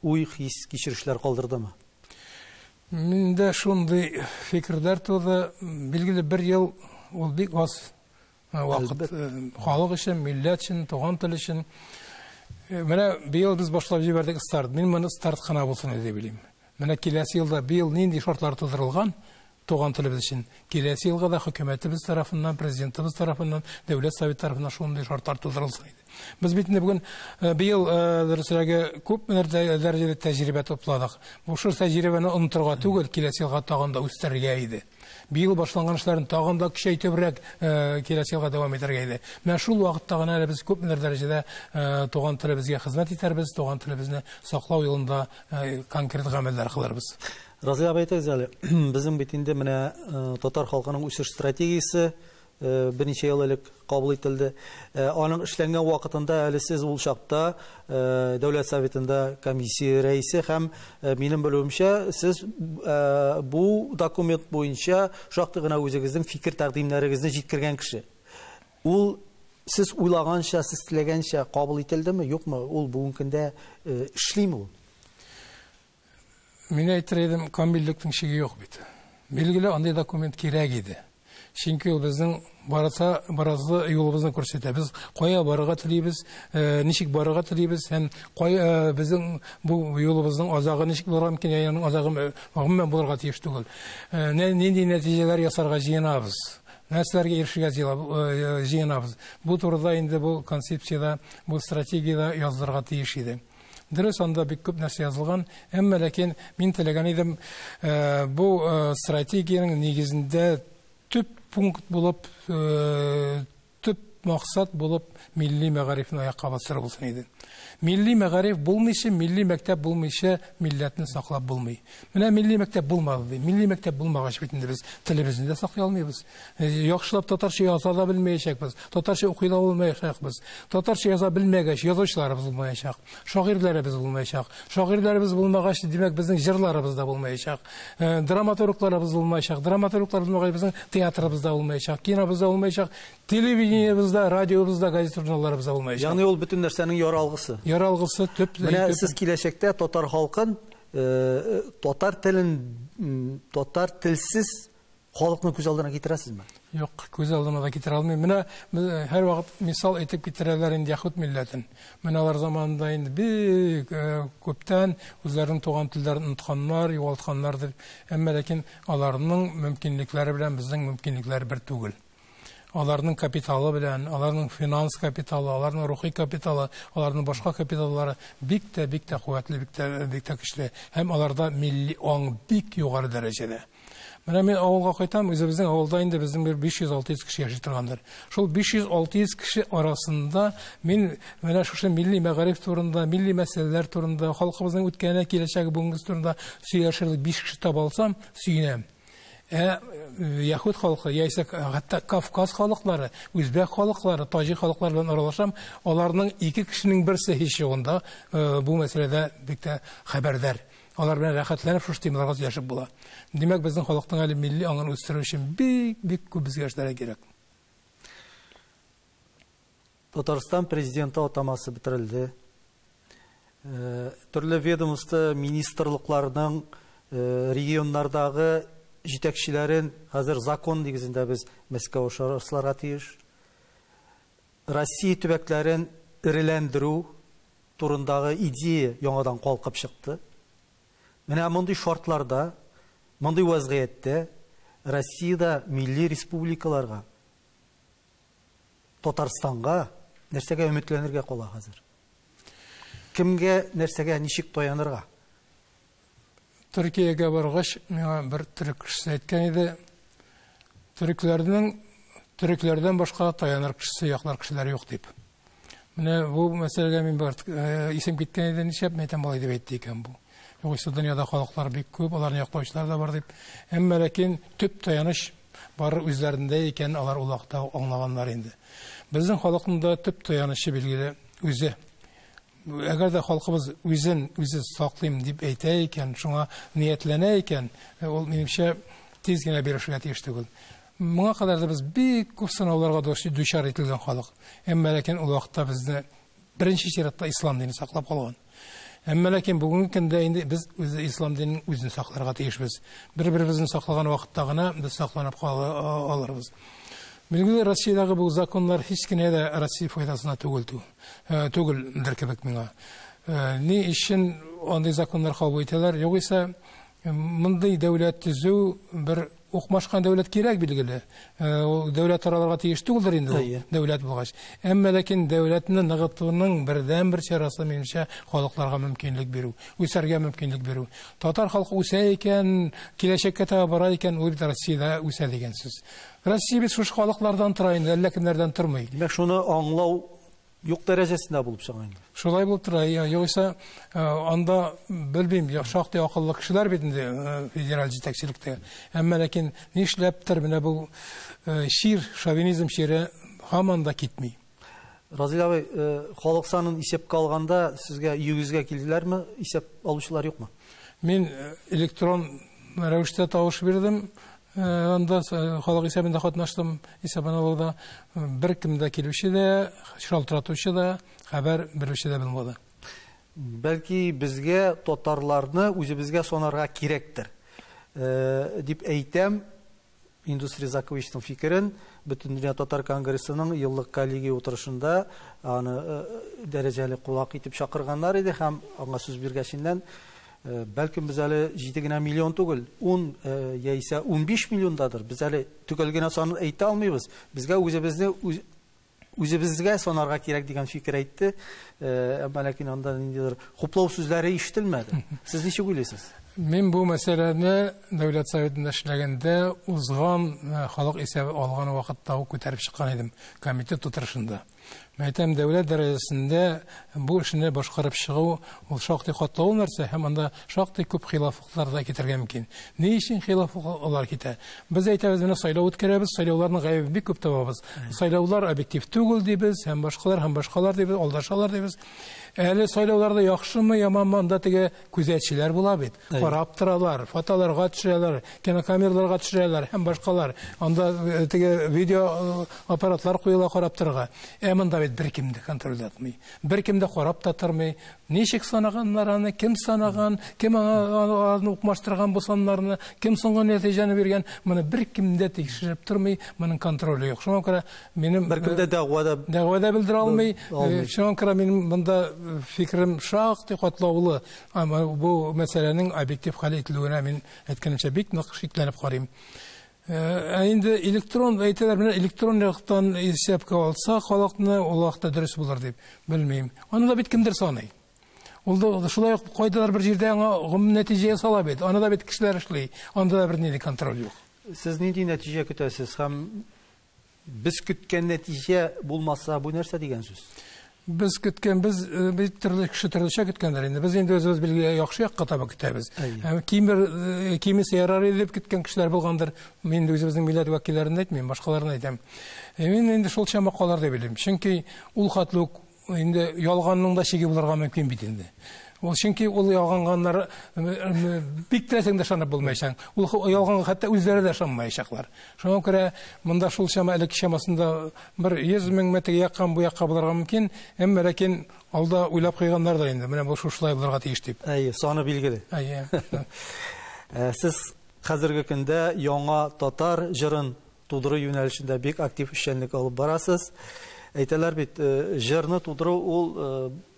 уй, хис, кичерешләр калдырдымы? Миндә шундый фикерләр туды. Билгеле, бер ел ул бик аз вакыт халык өчен, милләт өчен, туган тел өчен. Менә быел без башлап җибәрдек старт. Мин моны старт кына булсын дип уйлыйм. Менә киләсе елда быел нинди шартлар тудырылган, туган телебез өчен. Киләсе елга да хөкүмәтебез тарафыннан, президентыбыз тарафыннан, дәүләт совет тарафыннан шундый шартлар тудырылсын иде. Без бит инде бүген быел дөресрәге күп дәрәҗәдә тәҗрибә топладык. Бу шул тәҗрибәне онытырга түгел, киләсе елга тагын да үстерергә иде. Быел башланган эшләрне тагын да көчәйтебрәк киләсе елга дәвам итәргә иде. Менә шул вакытта гына без күп дәрәҗәдә туган телебезгә хезмәт итәрбез, туган телебезне саклау юлында конкрет гамәлләр кылырбыз. Разый абый әйтегез әле, безнең бит инде менә татар халкының үсеш стратегиясе берничә ел элек кабул ителде. Аның эшләнгән вакытында әле сез ул чакта дәүләт советында комиссия рәисе һәм минем белүемчә сез бу документ буенча шактый гына үзегезнең фикер тәкъдимнәрегезне җиткергән кеше. Ул сез уйлаганча, сез теләгәнчә кабул ителдеме, юкмы? Ул бүгенге көндә эшлиме ул? Мин әйтер идем, камиллектің шиге юк бит. Билгеле, андай документ кирәк иде. Чөнки ул безнең барасы юлыбызны күрсәтә. Без кая барырга телибез, ничек барырга телибез, һәм кая безнең бу юлыбызның азагы ничек булырга мөмкин, яның азагы гомумән булырга тиеш түгел. Нинди нәтиҗәләр ясарга җыенабыз? Нәрсәләргә ирешергә җыенабыз? Бу турыда инде бу концепцияда, бу стратегиядә язылырга тиеш иде. Дөрес, анда бик күп нәрсә язылган, әмма ләкин мин теләгән идем бу стратегияның нигезендә төп пункт булып, төп максат булып милли мәгарифне аякка басыру булсын иде. Милли мәгариф булмыйча, милли мәктәп булмыйча милләтне саклап булмый. Менә милли мәктәп булмады. Милли мәктәп булмагач бит инде без телебезне дә саклый алмыйбыз. Яхшылап татарча яза да белмәячәкбез. Татарча укый да алмаячакбыз. Татарча яза белмәгәч язучыларыбыз булмаячак. Шагыйрьләребез булмаячак. Шагыйрьләребез булмагач, димәк, безнең җырларыбыз да булмаячак. Драматургларыбыз булмаячак. Драматурглар булмагач, безнең театрыбыз да булмаячак. Кинобыз да булмаячак. Телевидениебез да, радиобыз да, газет журналларыбыз да булмаячак. Ягъни ул бөтен нәрсәнең яралгысы. Яралгысы төп. Менә сез киләчәктә татар халкын, татар телен, татар телсез халыкны күз алдына китерәсезме? Юк, күз алдына да китерә алмыйм. Менә һәр вакыт мисал әйтеп китерәләр инде яһуд милләтен. Менә алар заманында инде бик күптән үзләренең туган телләрен онытканнар, югалтканнардыр. Әмма ләкин аларның мөмкинлекләре белән безнең мөмкинлекләр бер түгел. Аларның капиталы белән, аларның финанс капиталы, аларның рухи капиталы, аларның башка капиталлары бик тә куәтле, бик тә көчле. Һәм аларда милли аң бик югары дәрәҗәдә. Менә мин авылга кайтам, үзебезнең авылда инде безнең 500-600 кеше яши торгандыр. Шул 500-600 кеше арасында мин менә шушы милли мәгариф турында, милли мәсьәләләр турында, халкыбызның үткәне, киләчәге, бүгенге турында сөйләшерлек 5 кеше таба алсам, сөенәм. Яһуд халкы, яисә хәтта Кавказ халыклары, Үзбәк халыклары, Таҗик халыклары белән аралашам, аларның 2 кешенең берсе һич югында бу мәсьәләдә бик тә хәбәрдар. Алар белән рәхәтләнеп шушы темаларга яшәп була. Димәк, безнең халыкның әле милли аңын үстерү өчен бик күп безгә эшләргә кирәк. Татарстан президенты атамасы бетерелде. Төрле ведомство министрлыкларының регионнардагы җитәкчеләрен хәзер закон нигезендә без Мәскәү шарысларга тиеш. Россия төбәкләрен иреләндерү турындагы идея яңадан калкып чыкты. Менә мондый шартларда, мондый вазгыятьтә Россиядә милли республикаларга, Татарстанга нәрсәгә өметләнергә кала хәзер? Кемгә, нәрсәгә, ничек таянырга? Төркиягә баргач, миңа бер төрек кешесе әйткән иде, төрекләрдән башка таяныр кешесе, яклар кешеләр юк дип. Менә бу мәсьәләгә мин бар исем киткән иде, нишләп мәйтәм болай дип әйтте икән бу. Югыйсә дөньяда халыклар бик күп, аларны яклаучылар да бар дип. Әмма ләкин төп таяныч бар үзләрендә икән, алар улакта аңлаганнар инде. Безнең халыкның да төп таянычы билгеле үзе. Әгәр дә халкыбыз үзе саклыйм дип әйтә икән, шуңа ниятләнә икән, ул минемчә тиз генә бирешергә тиеш түгел. Моңа кадәр да без бик күп сынауларга дучар ителгән халык. Әмма ләкин ул вакытта безне беренче чиратта ислам динен саклап калган. Әмма ләкин бүгенге көндә инде без ислам динен үзен сакларга тиешбез. Бер-беребезне саклаган вакытта гына без сакланып алырбыз. Билгеле, Россиядагы бу законнар һич кенә дә Россия файдасына түгелдер кебек миңа. Ни өчен андый законнар кабул ителәр? Югыйсә, мондый дәүләт төзү бер укмашкан дәүләт кирәк билгеле. Ул дәүләт араларга тиеш түгелдер инде ул дәүләт булгач. Әмма ләкин дәүләтне ныгытуның бердән-бер чарасы минемчә халыкларга мөмкинлек бирү, үсәргә мөмкинлек бирү. Татар халкы үсә икән, киләчәккә таба бара икән, ул Россиядә үсә дигән сүз. Россия бит шушы халыклардан тора инде, әллә кемнәрдән тормый. Димәк, шуны аңлау юк дәрәҗәсендә булып чыга инде. Шулай булып тора. Югыйсә, анда белмим, шактый акыллы кешеләр бит инде федераль җитәкчелектә. Әмма ләкин нишләптер менә бу шовинизм шире һаман да китми. Разил абый, халык санын исәпкә алганда сезгә 100-гә килделәрме? Исәп алучылар юкмы? Мин электрон рәвештә тавыш бирдем. Анда халык исәбендә катнаштым. Исәбен алуда беркем дә килүче дә, шалтыратучы да, хәбәр бирүче дә булмады. Бәлки безгә татарларны үзебезгә санарга кирәктер. Дип әйтәм, Индустрия Заковичның фикерен Бөтендөнья татар конгрессының еллык коллегия утырышында аны дәрәҗәле кулак итеп чакырганнар иде һәм аңа сүз биргәченнән бәлкем без әле 7 миллион түгел, 10 яисә 15 миллиондадыр. Без әле төгәл генә санын әйтә алмыйбыз. Безгә үзебезгә санарга кирәк дигән фикер әйтте. Әмма ләкин анда ниндидер хуплау сүзләре ишетелмәде. Сез ничек уйлыйсыз? Мин бу мәсьәләне Дәүләт Советында эшләгәндә узган халык исәбе алган вакытта ук күтәреп чыккан идем комитет утырышында. Мәйтәм дәүләт дәрәҗәсендә бу эшне башкарып чыгу ул шактый катлаулы нәрсә һәм анда шактый күп хилафлыклар да китәргә мөмкин. Ни өчен хилафлыклар китә? Без әйтәбез, менә сайлау үткәрәбез, сайлауларның гаебе бик күп табабыз. Сайлаулар объектив түгел дибез, һәм башкалар дибез, алдашалар дибез. Әле сайлауларда яхшымы, яманмы, анда теге күзәтчеләр була бит. Карап торалар, фотоларга төшерәләр, кинокамераларга төшерәләр һәм башкалар. Анда теге видео аппаратлар куела карап торырга. Монда бит беркем дә контроль итмый. Беркем дә карап та тормый. Ничек санаганнар аны, кем санаган, кем аны укмаштырган бу саннарны, кем соңгы нәтиҗәне биргән, моны беркем дә тикшереп тормый, моның контроле юк. Шуңа күрә минем беркем дә дәгъвада белдерә алмый. Шуңа күрә минем монда фикрим шактый катлаулы. Бу мәсьәләнең объектив хәл ителүенә мин әйткәнчә бик нык шикләнеп карыйм. Инде электрон әйтәләр, менә электрон яктан исәпкә алса, халыкны ул вакытта дөрес булыр дип белмим. Аны да бит кемдер саный. Ул да шулай ук кайдалар бер җирдә аңа нәтиҗә сала бит. Аны да бит кешеләр эшли. Анда да бер нинди контроль юк. Сез нинди нәтиҗә көтәсез һәм без көткән нәтиҗә булмаса бу нәрсә дигән сүз? Без көткән, без төрле кеше төрлечә көткәннәр инде. Без инде үзебез билгеле яхшы якка таба көтәбез. Кимесе ярар дип көткән кешеләр булгандыр. Мин үзебезнең милләт вәкилләрен әйтмим, башкаларны әйтәм. Мин инде шул чамакалар дип белим. Чөнки ул хатлык инде ялганның да чиге булырга мөмкин бит инде. Ул чөнки ул ялганганнар бик тәсәң дә шанып булмайчаң. Ул ялганга хәтта үзләре дә шанмаячаклар. Шуңа күрә монда шул чама элек чамасында бер 100 мең метр яккан бу якка булырга мөмкин, әмма ләкин алда уйлап куйганнар да инде. Менә бу шулай булырга тиеш дип. Саны билгеле. Сез хәзерге көндә яңа татар җырын тудыру юнәлешендә бик актив эшчәнлек алып барасыз. Әйтәләр бит, җырны тудыру ул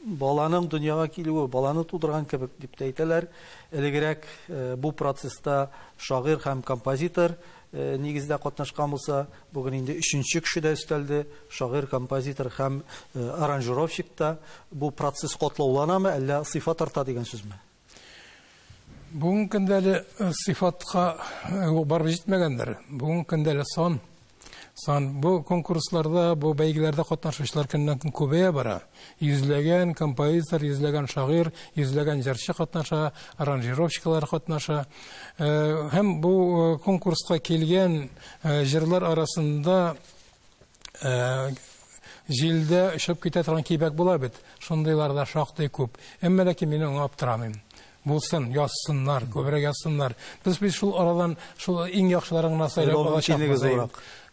баланың дөньяга килүе, баланы тудырган кебек дип әйтәләр. Элегрәк бу процесста шагыйрь һәм композитор нигездә катнашкан булса, бүген инде 3нче кеше дә өстәлде, шагыйрь, композитор һәм аранжировщик та. Бу процесс катлауланамы, әллә сыйфат арта дигән сүзме? Бүген көндә сыйфатка барып җитмәгәндер. Бүген көндә сан бу конкурсларда, бу бәйгеләрдә катнашучылар көннән-көн күбәя бара. Йөзләгән композитор, йөзләгән шагыйрь, йөзләгән җырчы катнаша, аранжировщиклар катнаша. Һәм бу конкурска килгән җырлар арасында җилдә очып китә торган кибәк була бит. Шундыйлар да шактый күп. Әмма ләкин мин аңа аптырамыйм. Булсын, язсыннар, күбрәк язсыннар. Без шул арадан шул иң яхшыларын гына сайлап алачакбыз.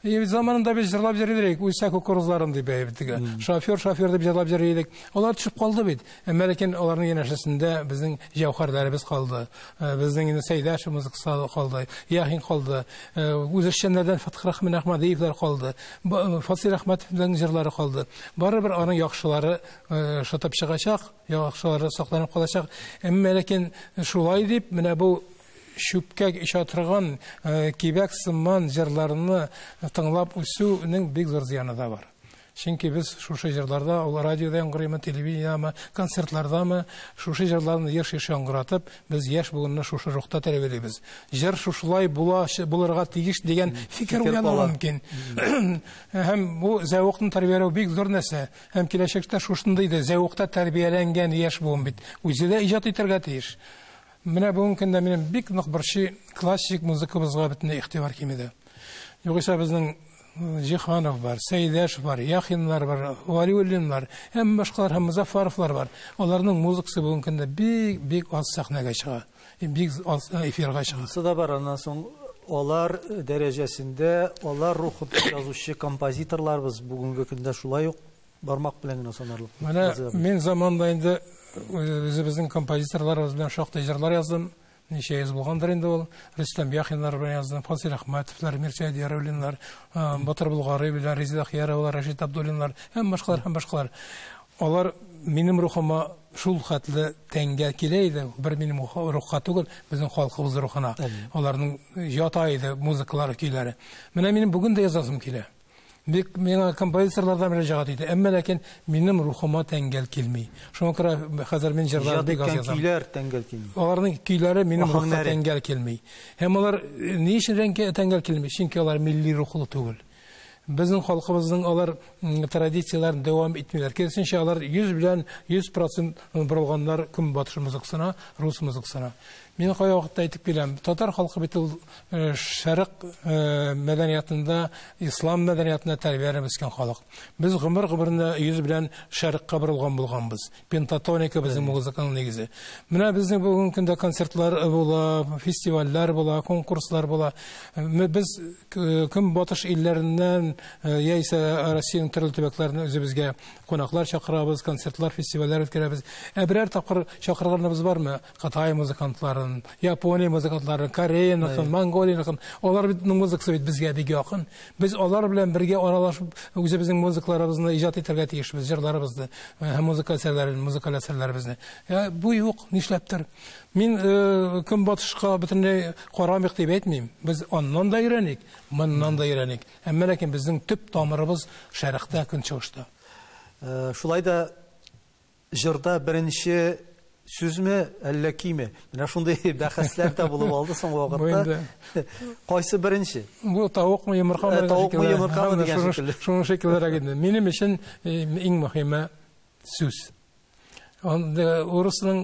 Заманында без җырлап йөридек, үсә кукурузларын дип әйтәбез. Шофер дип җырлап йөридек. Алар төшеп калды бит. Әмма ләкин аларның янәшәсендә безнең җәүһәрләребез калды. Безнең инде Сәйдәш музыкасы калды, Яхин калды. Үзешчәннәрдән Фатих Рахман Әхмәдиевләр калды. Фасил Әхмәтовның җырлары калды. Барыбер аның яхшылары шатып чыгачак, яхшылары сакланып калачак. Әмма ләкин шулай дип, менә бу шүпкә ишатырган кибәк сыман җырларны тыңлап үсүнең бик зур зыяны да бар. Чөнки без шушы җырларда, ул радиода яңгырыймы, телевидениедамы, концертлардамы, шушы җырларны еш-еш яңгыратып, без яшь буынны шушы рухта тәрбиялибез. Җыр шушылай булырга тиеш дигән фикер уянырга мөмкин. Һәм бу зәвыкны тәрбияләү бик зур нәрсә. Һәм киләчәктә шушындый да зәвыкта тәрбияләнгән яшь буын бит. Үзе дә иҗат итәргә тиеш. Менә бүген көндә минем бик нык борчый классик музыкабызга бөтенләй игътибар кимеде. Югыйсә безнең Җиханов бар, Сәйдәшев бар, Яхиннар бар, Валиуллин бар, һәм башкалар, һәм Музаффаровлар бар. Аларның музыкасы бүген көндә бик аз сәхнәгә чыга, бик аз эфирга чыга. Суда бар, аннан соң алар дәрәҗәсендә, алар рухлы язучы композиторларыбыз бүгенге көндә шулай ук бармак белән генә санарлык. Менә мин заманда инде үзебезнең композиторларыбыз белән шактый җырлар яздым. Ничә йөз булгандыр инде ул. Рөстәм Яхиннар белән яздым, Фазил Әхмәтовлар, Мирсәет Яруллиннар, Батыр Булгары белән Резида Хияровлар, Рәшит Абдуллиннар, һәм башкалар. Алар минем рухыма шул хәтле тәңгә килә иде. Бер минем рухка түгел, безнең халкыбыз рухына. Аларның ята иде музыкалары, көйләре. Менә минем бүген дә язасым килә. Бик миңа композиторлардан мөрәҗәгать итә. Әмма ләкин минем рухыма тәңгәл килми. Шуңа күрә хәзер мин җырлар бик аз язам. Көйләр тәңгәл килми. Аларның көйләре минем рухка тәңгәл килми. Һәм алар ни өчен тәңгәл килми? Чөнки алар милли рухлы түгел. Безнең халкыбызның алар традицияларын дәвам итмиләр. Киресенчә алар 100% борылганнар көнбатыш музыкасына, рус музыкасына. Мин кая вакытта әйтеп киләм, татар халкы бит ул шәрык мәдәниятендә, ислам мәдәниятендә тәрбияләнеп үскән халык. Без гомер-гомерне 100 белән шәрыккә борылган булганбыз. Пентатоника безнең музыканың нигезе. Менә безнең бүген көндә концертлар була, фестивальләр була, конкурслар була. Без көнбатыш илләреннән яисә Россиянең төрле төбәкләреннән үзебезгә кунаклар чакырабыз, концертлар, фестивальләр үткәрәбез. Берәр тапкыр чакырганыбыз бармы? Кытай музыкантлары, Япония музыкантлары, Кореяныкын, Монголияныкын, алар битнең музыкасы бит безгә бик якын. Без алар белән бергә аралашып, үзебезнең музыкаларыбызны иҗат итәргә тиешбез, җырларыбызны, һәм музыка әсәрләребезне. Бу юк, нишләптер? Мин көнбатышка бөтенләй карамыйк дип әйтмим. Без аннан да өйрәник, моннан да өйрәник. Әмма ләкин безнең төп тамырыбыз шәрыкътә, көнчыгышта. Шулай да җырда беренче сүзме, әллә киме? Менә шундый бәхәсләр дә булып алды соңгы вакытта. Кайсы беренче? Бу тавыкмы, йомыркамы? Тавыкмы, йомыркамы дигән шикелле. Шуның шикелләрәк инде. Минем өчен иң мөһиме сүз. Урысның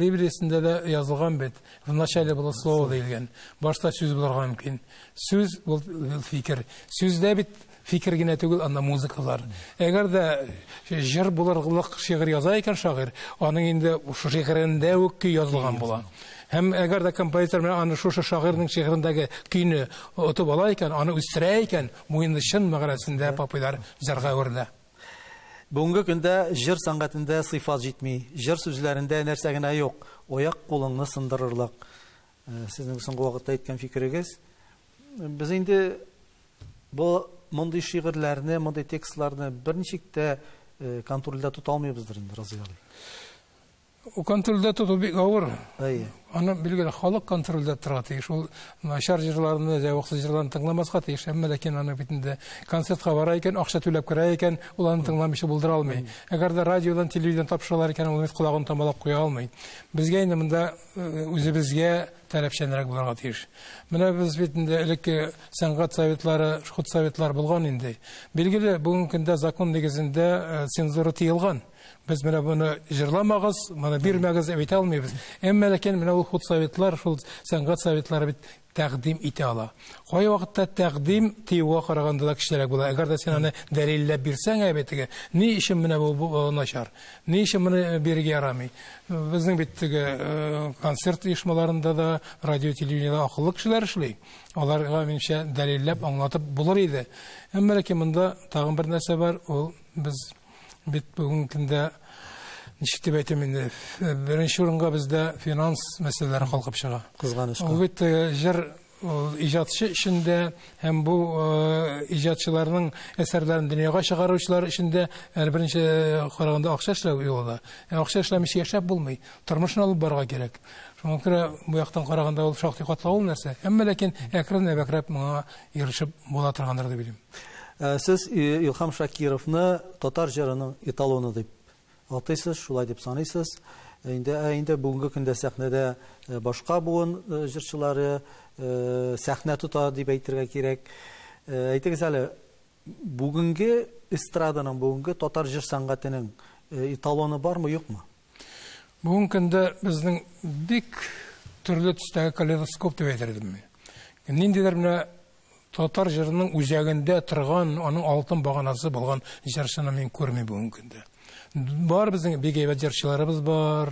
Библиясендә дә язылган бит. В начале было слово дигән. Башта сүз булырга мөмкин. Сүз бул фикер. Сүздә бит фикер генә түгел, анда музыкалар. Әгәр дә җыр булырлык шигырь яза икән шагыйрь, аның инде шигырендә үк көй язылган була. Һәм әгәр дә композитор менә аны шушы шагыйрьнең шигырендәге көйне отып ала икән, аны үстерә икән, бу инде чын мәгънәсендә популяр җырга әверелә. Бүгенге көндә җыр сәнгатендә сыйфат җитми, җыр сүзләрендә нәрсә генә юк, аяк кулыңны сындырырлык. Сезнең соңгы вакытта әйткән фикерегез. Без инде бу мондый шигырьләрне, мондый текстларны берничек тә контрольдә тота алмыйбыздыр инде, Разия абый. У контрольдә тоту бик авыр. Әйе. Аны билгеле халык контрольдә торырга тиеш. Ул начар җырларны, зәвыксыз җырларны тыңламаска тиеш. Әмма ләкин аны бит инде концертка бара икән, акча түләп керә икән, ул аны тыңламыйча булдыра алмый. Әгәр дә радиодан, телевидениедән тапшыралар икән, ул бит колагын тамалап куя алмый. Безгә инде монда үзебезгә таләпчәнрәк булырга тиеш. Менә без бит инде элекке сәнгать советлары, хут советлар булган инде. Билгеле, бүгенге көндә закон нигезендә цензура тыелган. Без менә буны җырламагыз, моны бирмәгез дип әйтә алмыйбыз. Әмма ләкин менә ул хут советлар, шул сәнгать советлары бит тәкъдим итә ала. Кай вакытта тәкъдим тыюга караганда да кичәрәк була. Әгәр дә син аны дәлилләп бирсәң әйбәтегә, ни өчен менә бу начар? Ни өчен моны бирергә ярамый? Безнең бит концерт оешмаларында да, радио, телевидениедә акыллы кешеләр эшли. Аларга минчә дәлилләп аңлатып булыр иде. Әмма ләкин монда тагын бер нәрсә бар, ул без бит бүгенге көндә ничек дип әйтәм инде, беренче урынга бездә финанс мәсьәләләре калкып чыга. Кызганычка. Ул бит җыр иҗатчы эшендә һәм бу иҗатчыларның әсәрләрен дөньяга чыгаручылар эшендә беренче караганда акча эшләү юлында. Акча эшләмичә яшәп булмый. Тормышны алып барырга кирәк. Шуңа күрә бу яктан караганда ул шактый катлаулы нәрсә. Әмма ләкин әкрен-әкрен моңа ирешеп була торгандыр дип уйлыйм. Сез Илһам Шакировны татар җырының эталоны дип атыйсыз, шулай дип саныйсыз. Инде бүгенге көндә сәхнәдә башка буын җырчылары сәхнә тота дип әйтергә кирәк. Әйтегез әле, бүгенге эстраданың, бүгенге татар җыр сәнгатенең эталоны бармы, юкмы? Бүгенге көндә безнең бик төрле төстәге калейдоскоп дип әйтергә. Ниндидер менә татар җырының үзәгендә торган, аның алтын баганасы булган җырчыны мин күрмим бүгенге көндә. Бар безнең бик әйбәт җырчыларыбыз бар.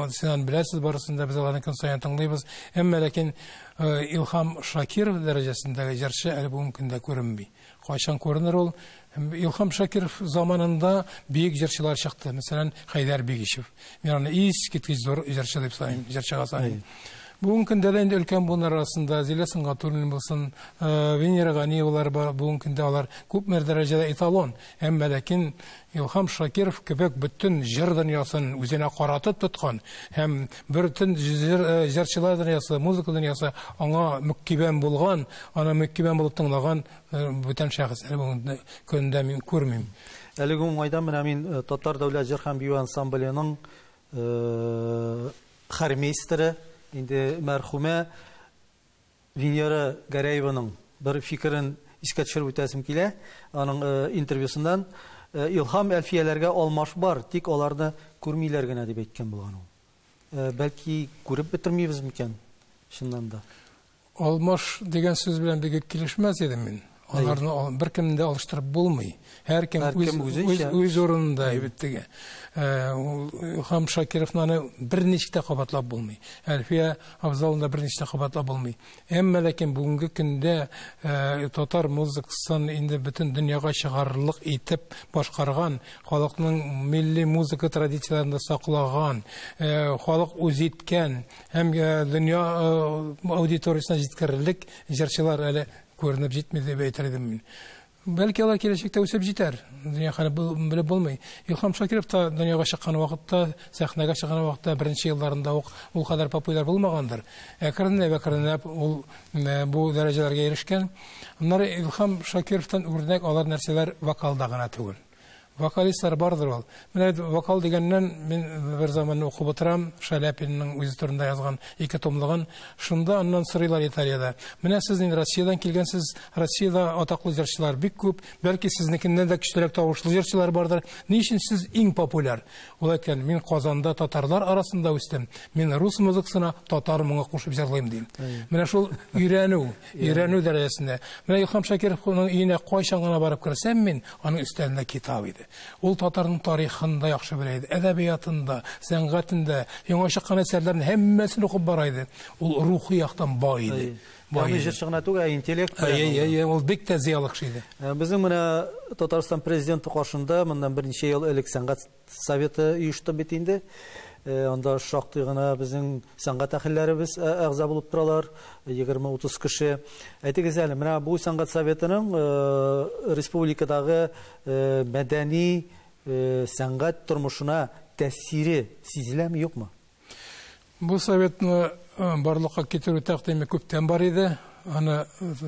Сез беләсез, барысында без аларны көн саен тыңлыйбыз. Әмма ләкин Илһам Шакиров дәрәҗәсендәге җырчы әле бүгенге көндә күренми. Кайчан күренер ул? Илһам Шакиров заманында бик җырчылар чыкты. Мәсәлән, Хайдар Бигишев. Мин аны искиткеч зур җырчы дип саныйм, җырчыга саныйм. Бүгенге көндә дә инде өлкән буыннар арасында Зилә Сыңгатуллина булсын, Венера Ганиевалар бар. Бүгенге көндә алар күпмер дәрәҗәдә эталон. Әмма ләкин Илһам Шакиров кебек бөтен җыр дөньясын үзенә каратып тоткан һәм бөтен җырчылар дөньясы, музыка дөньясы аңа мөккибән булган, аны мөккибән булып тыңлаган бүтән шәхес бүгенге көндә мин күрмим. Әлеге уңайдан менә мин Татар дәүләт җыр һәм бию ансамбленың хормейстеры, инде мәрхүмә Венера Гараеваның бер фикерен искә төшереп үтәсем килә. Аның интервьюсыннан Илһам әлфияләргә алмаш бар, тик аларны күрмиләр генә дип әйткән булган ул. Бәлки күреп бетермибез микән? Шуннан да. Алмаш дигән сүз белән бик килешмәс идем мин. Аларны беркемне дә алыштырып булмый. Һәркем үз урынында әйбәттеге. Илһам Шакировны берничә кабатлап булмый. Әлфия абзалында берничә кабатлап булмый. Әмма ләкин бүгенге көндә татар музыкасын инде бөтен дөньяга чыгарлык итеп башкарган, халыкның милли музыка традицияләрен саклаган, халык үз иткән һәм дөнья аудиториясына җиткерерлек җырчылар әле күренеп җитмәде дип әйтер идем мин. Бәлки алар киләчәктә үсеп җитәр. Дөнья хәле белеп булмый. Илһам Шакиров та дөньяга чыккан вакытта, сәхнәгә чыккан вакытта беренче елларында ул кадәр популяр булмагандыр. Әкрен-әкрен ул бу дәрәҗәләргә ирешкән. Аннары Илһам Шакировтан үрнәк алар нәрсәләр вокалда гына түгел. Вокалистлар бардыр ул. Менә вокал дигәннән мин бер заман укып утырам, Шаляпинның үзе турында язган 2 томлыгын. Шунда аннан сорыйлар Италиядә. Менә сез Россиядән килгәнсез, Россиядә атаклы җырчылар бик күп, бәлки сезнекеннән дә көчлерәк тавышлы җырчылар бардыр. Ни өчен сез иң популяр? Ул әйткән, мин Казанда татарлар арасында үстем. Мин рус музыкасына татар моңа кушып җырлыйм дим. Менә шул өйрәнү дәрәҗәсендә. Менә Илһам Шакировның өенә кайчан гына барып керсәм мин, аның өстәлендә китап иде. Ул татарның тарихын да яхшы белә иде, әдәбиятында, сәнгатендә, яңа чыккан әсәрләрне һәммәсен укып бара иде. Ул рухи яктан бай иде. Бай җырчыгына түгел, интеллект. Ул бик тә зыялы кеше иде. Безнең менә Татарстан президенты каршында моннан берничә ел элек сәнгать советы оештырып бит инде. Анда шактый гына безнең сәнгать әһелләребез әгъза булып торалар, 20-30 кеше. Әйтегез әле, менә бу сәнгать советының республикадагы мәдәни сәнгать тормышына тәэсире сизеләме, юкмы? Бу советны барлыкка китерү тәкъдиме күптән бар иде. Аны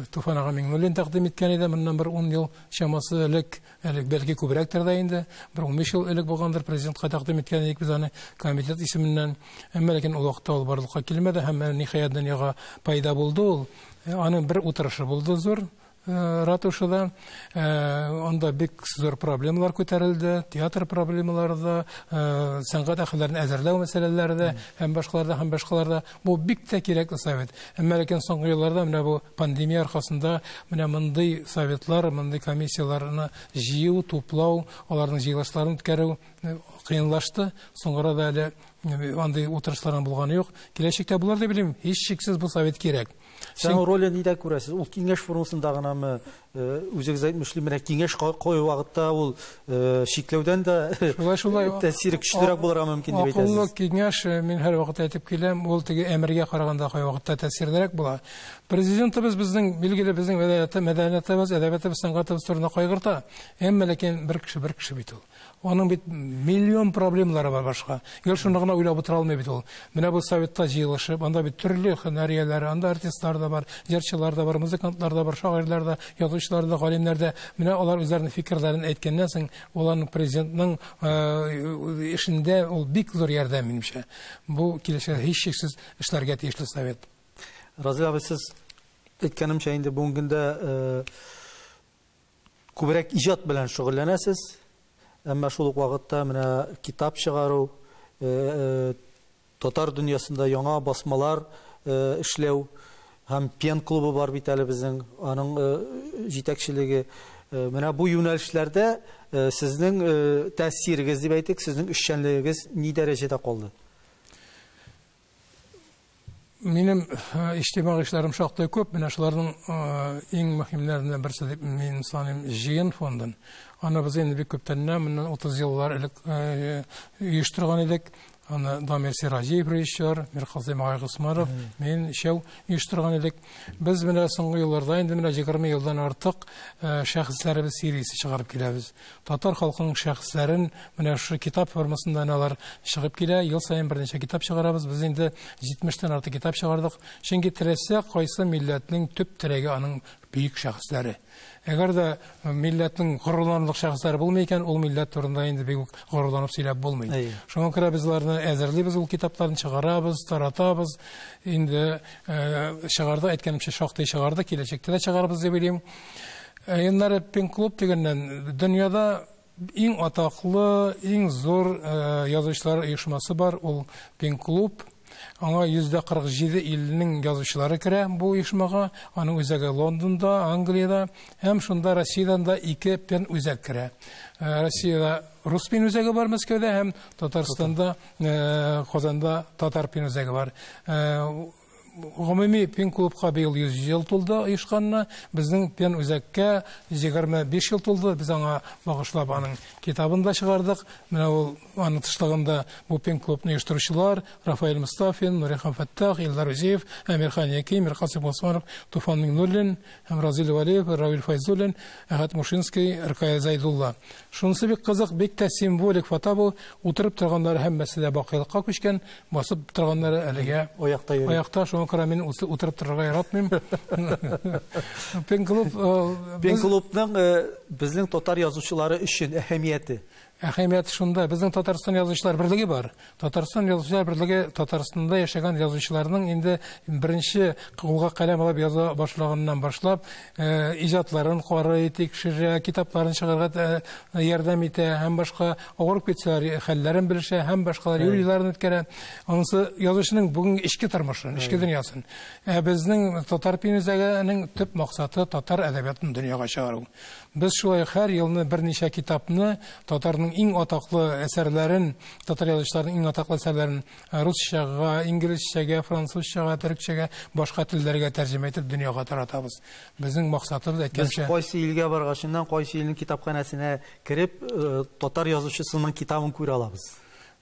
Туфан ага Миңнуллин тәкъдим иткән иде, моннан бер 10 ел чамасы элек, бәлки күбрәктер дә инде. Бер 15 ел элек булгандыр, президентка тәкъдим иткән идек без аны комитет исеменнән. Әмма ләкин ул вакытта ул барлыкка килмәде һәм ниһаять дөньяга пайда булды ул. Аның бер утырышы булды зур ратушада. Анда бик зур проблемалар күтәрелде, театр проблемаларында, сәнгать әһелләрен әзерләү мәсьәләләрендә һәм башкаларда. Бу бик тә кирәк совет. Әмма ләкин соңгы елларда менә бу пандемия аркасында менә мондый советлар, мондый комиссияларны җыю, туплау, аларның җыелышларын үткәрү кыенлашты. Соңгыда әле андый утырышларның булганы юк. Киләчәктә булар дип белим. Һич шиксез бу совет кирәк. Сен ролен нидә күрәсез? Ул киңәш формасында гынамы, үзегез әйтмешли, менә киңәш кой вакытта ул шикләүдән дә шулай тәэсире көчлерәк булырга мөмкин дип әйтәсез. Акыллы киңәш, мин һәр вакыт әйтеп киләм, ул теге әмергә караганда кай вакытта тәэсирлерәк була. Президентыбыз безнең билгеле безнең мәдәниятебез, әдәбиятебез, сәнгатебез турында кайгырта. Әмма ләкин бер кеше бит ул. Аның бит миллион проблемалары бар башка. Ел шуны гына уйлап утыра алмый бит ул. Менә бу советта җыелышып, анда бит төрле һөнәрияләр, анда артистлар да бар, җырчылар да бар, музыкантлар да бар, шагыйрьләр да, язучылар да, галимнәр дә. Менә алар үзләренең фикерләрен әйткәннән соң, уларның президентның эшендә ул бик зур ярдәм минемчә. Бу киләчәктә һичшиксез эшләргә тиешле совет. Разил абый, сез әйткәнемчә инде бүгенге көндә күбрәк иҗат белән шөгыльләнәсез. Әмма шул ук вакытта менә китап чыгару, татар дөньясында яңа басмалар эшләү һәм пен клубы бар бит әле безнең, аның җитәкчелеге. Менә бу юнәлешләрдә сезнең тәэсирегез дип әйтик, сезнең эшчәнлегегез ни дәрәҗәдә калды? Минем иҗтимагый эшләрем шактый күп. Менә шуларның иң мөһимнәреннән берсе дип мин саныйм җыен фондын. Аны без инде бик күптәннән, 30 еллар элек оештырган идек. Аны Дамир Сиражиев режиссер, Мирхазим Госманов, мен шәү оештырган идек. Без менә соңгы елларда инде менә 20 елдан артык шәхесләребез сериясе чыгарып киләбез. Татар халкының шәхесләрен менә шу китап формасында алар чыгып килә. Ел саен берничә китап чыгарабыз. Без инде 70тән артык китап чыгардык. Чөнки теләсә кайсы милләтнең төп терәге аның бөек шәхесләре. Әгәр дә милләтнең горурланырлык шәхесләре булмый икән, ул милләт турында инде бик горурланып сөйләп булмый. Шуңа күрә без аларны әзерлибез, ул китапларны чыгарабыз, таратабыз. Инде чыгарды, әйткәнемчә, шактый чыгарды, киләчәктә дә чыгарбыз дип уйлыйм. Яннары пен клуб дигәннән дөньяда иң атаклы, иң зур язучылар оешмасы бар, ул пен клуб. Аңа 147 илнең язучылары керә бу оешмага. Аның үзәге Лондонда, Англиядә, һәм шунда Россиядән да 2 пен үзәк керә. Россиядә рус пен үзәге бар Мәскәүдә, һәм Татарстанда, Казанда татар пен үзәге бар. Гомуми пен клубка быел 100 ел тулды оешканына, безнең пен үзәккә 25 ел тулды. Без аңа багышлап аның китабын да чыгардык. Менә ул аның тышлыгында бу пен клубны оештыручылар Рафаэль Мустафин, Нурихан Фаттах, Илдар Үзиев, Әмирхан Яки, Мирхасим Госманов, Туфан Миңнуллин, һәм Разил Валиев, Равил Файзуллин, Әхәт Мушинский, Ркая Зайдулла. Шунысы бик кызык, бик тә символик фото бу. Утырып торганнар һәммәсе дә бакыйлыкка күчкән, басып торганнары әлегә аякта. Шуңа күрә мин утырып торырга яратмыйм. Пен клубның безнең татар язучылары өчен әһәмияте. Әһәмияте шунда, безнең Татарстан язучылар берлеге бар. Татарстан язучылар берлеге Татарстанда яшәгән язучыларның инде беренче кулга каләм алып яза башлаганнан башлап, иҗатларын карый, тикшерә, китапларын чыгарга ярдәм итә, һәм башка авырып китсәләр хәлләрен белешә, һәм башкалар юриларын үткәрә. Анысы язучының бүгенге ичке тормышын, ичке дөньясын. Безнең татар пен үзәгенең төп максаты татар әдәбиятын дөньяга чыгару. Без шулай һәр елны берничә китапны, татарның иң атаклы әсәрләрен, татар язучыларының иң атаклы әсәрләрен русчага, инглизчәгә, французчага, төркчәгә, башка телләргә тәрҗемә итеп дөньяга таратабыз. Безнең максатыбыз әйткәнчә, без кайсы илгә баргачыннан кайсы илнең китапханәсенә кирип, татар язучысының китабын күрә алабыз.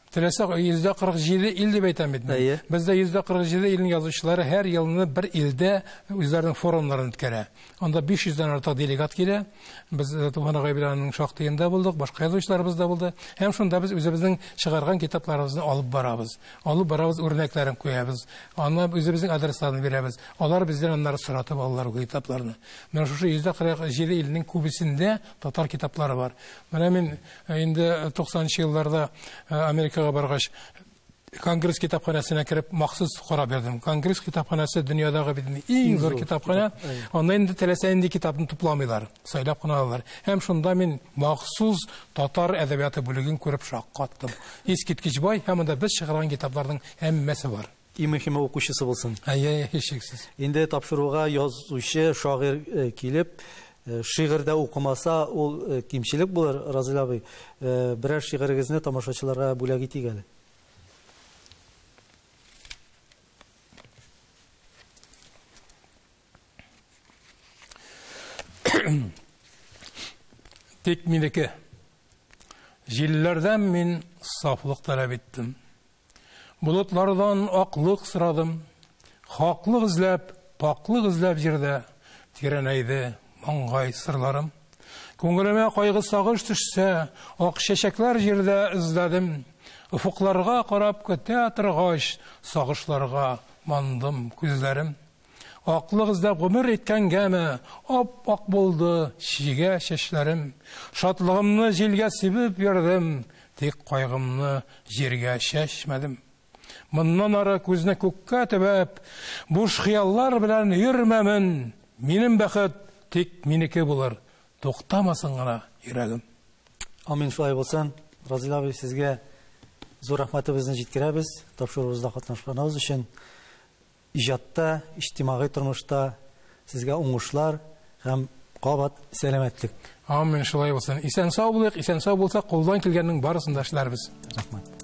Теләсә 147 ил дип әйтәм бит. Бездә 147 илнең язучылары һәр елны бер илдә үзләренең форумнарын үткәрә. Анда 500-дән артык делегат килә. Без Туфан агай белән шактыенда булдык, башка язучыларыбыз да булды. Һәм шунда без үзебезнең чыгарган китапларыбызны алып барабыз. Алып барабыз, үрнәкләрен куябыз. Аны үзебезнең адресларын бирәбез. Алар бездән аннары соратып алалар китапларны. Менә шушы 147 илнең күбесендә татар китаплары бар. Менә мин инде 90-нчы елларда Америка баргач Конгресс китапханәсенә кирип махсус карап бердем. Конгресс китапханәсе дөньядагы иң зур китапханә. Анда инде теләсә инде китапны тупламыйлар, сайлап кына алалар. Һәм шунда мин махсус татар әдәбияты бүлеген күреп шаккаттым. Искиткеч бай, һәм анда без чыгарган китапларның һәммәсе бар. Иң мөһиме укучысы булсын. Һичшиксез. Инде тапшыруга язучы, шагыйрь килеп, шигырьдә укымаса, ул кимчилек булыр, Разил абый. Берәр шигырегезне тамашачыларга бүләк итик әле. тик минеке. Җилләрдән мин сафлык таләп иттем. Болытлардан аклык сорадым. Хаклык эзләп, паклык эзләп җирдә тирәнәйде маңгай сырларым. Күңелемә кайгы сагыш төшсә, ак чәчәкләр җирдә эзләдем. Уфукларга карап көтә торгач, сагышларга мандым күзләрем. Аклык эзләп гомер иткәнгәме, ап-ак булды чигә чәчләрем. Шатлыгымны җилгә сибеп йөрдем, тик кайгымны җиргә чәчмәдем. Моннан ары күзне күккә төбәп, буш хыяллар белән йөрмәмен. Минем бәхет тик минеке булыр, туктамасын гына йөрәгем. Амин, шулай булсын. Разил абый, сезгә зур рәхмәтебезне җиткерәбез. Тапшыруыбызда катнашканыгыз өчен. Иҗатта, иҗтимагый тормышта сезгә уңышлар һәм кабат сәламәтлек. Амин, шулай булсын. Исән-сау булыйк, исән-сау булсак, кулдан килгәннең барысын да эшләрбез. Рәхмәт.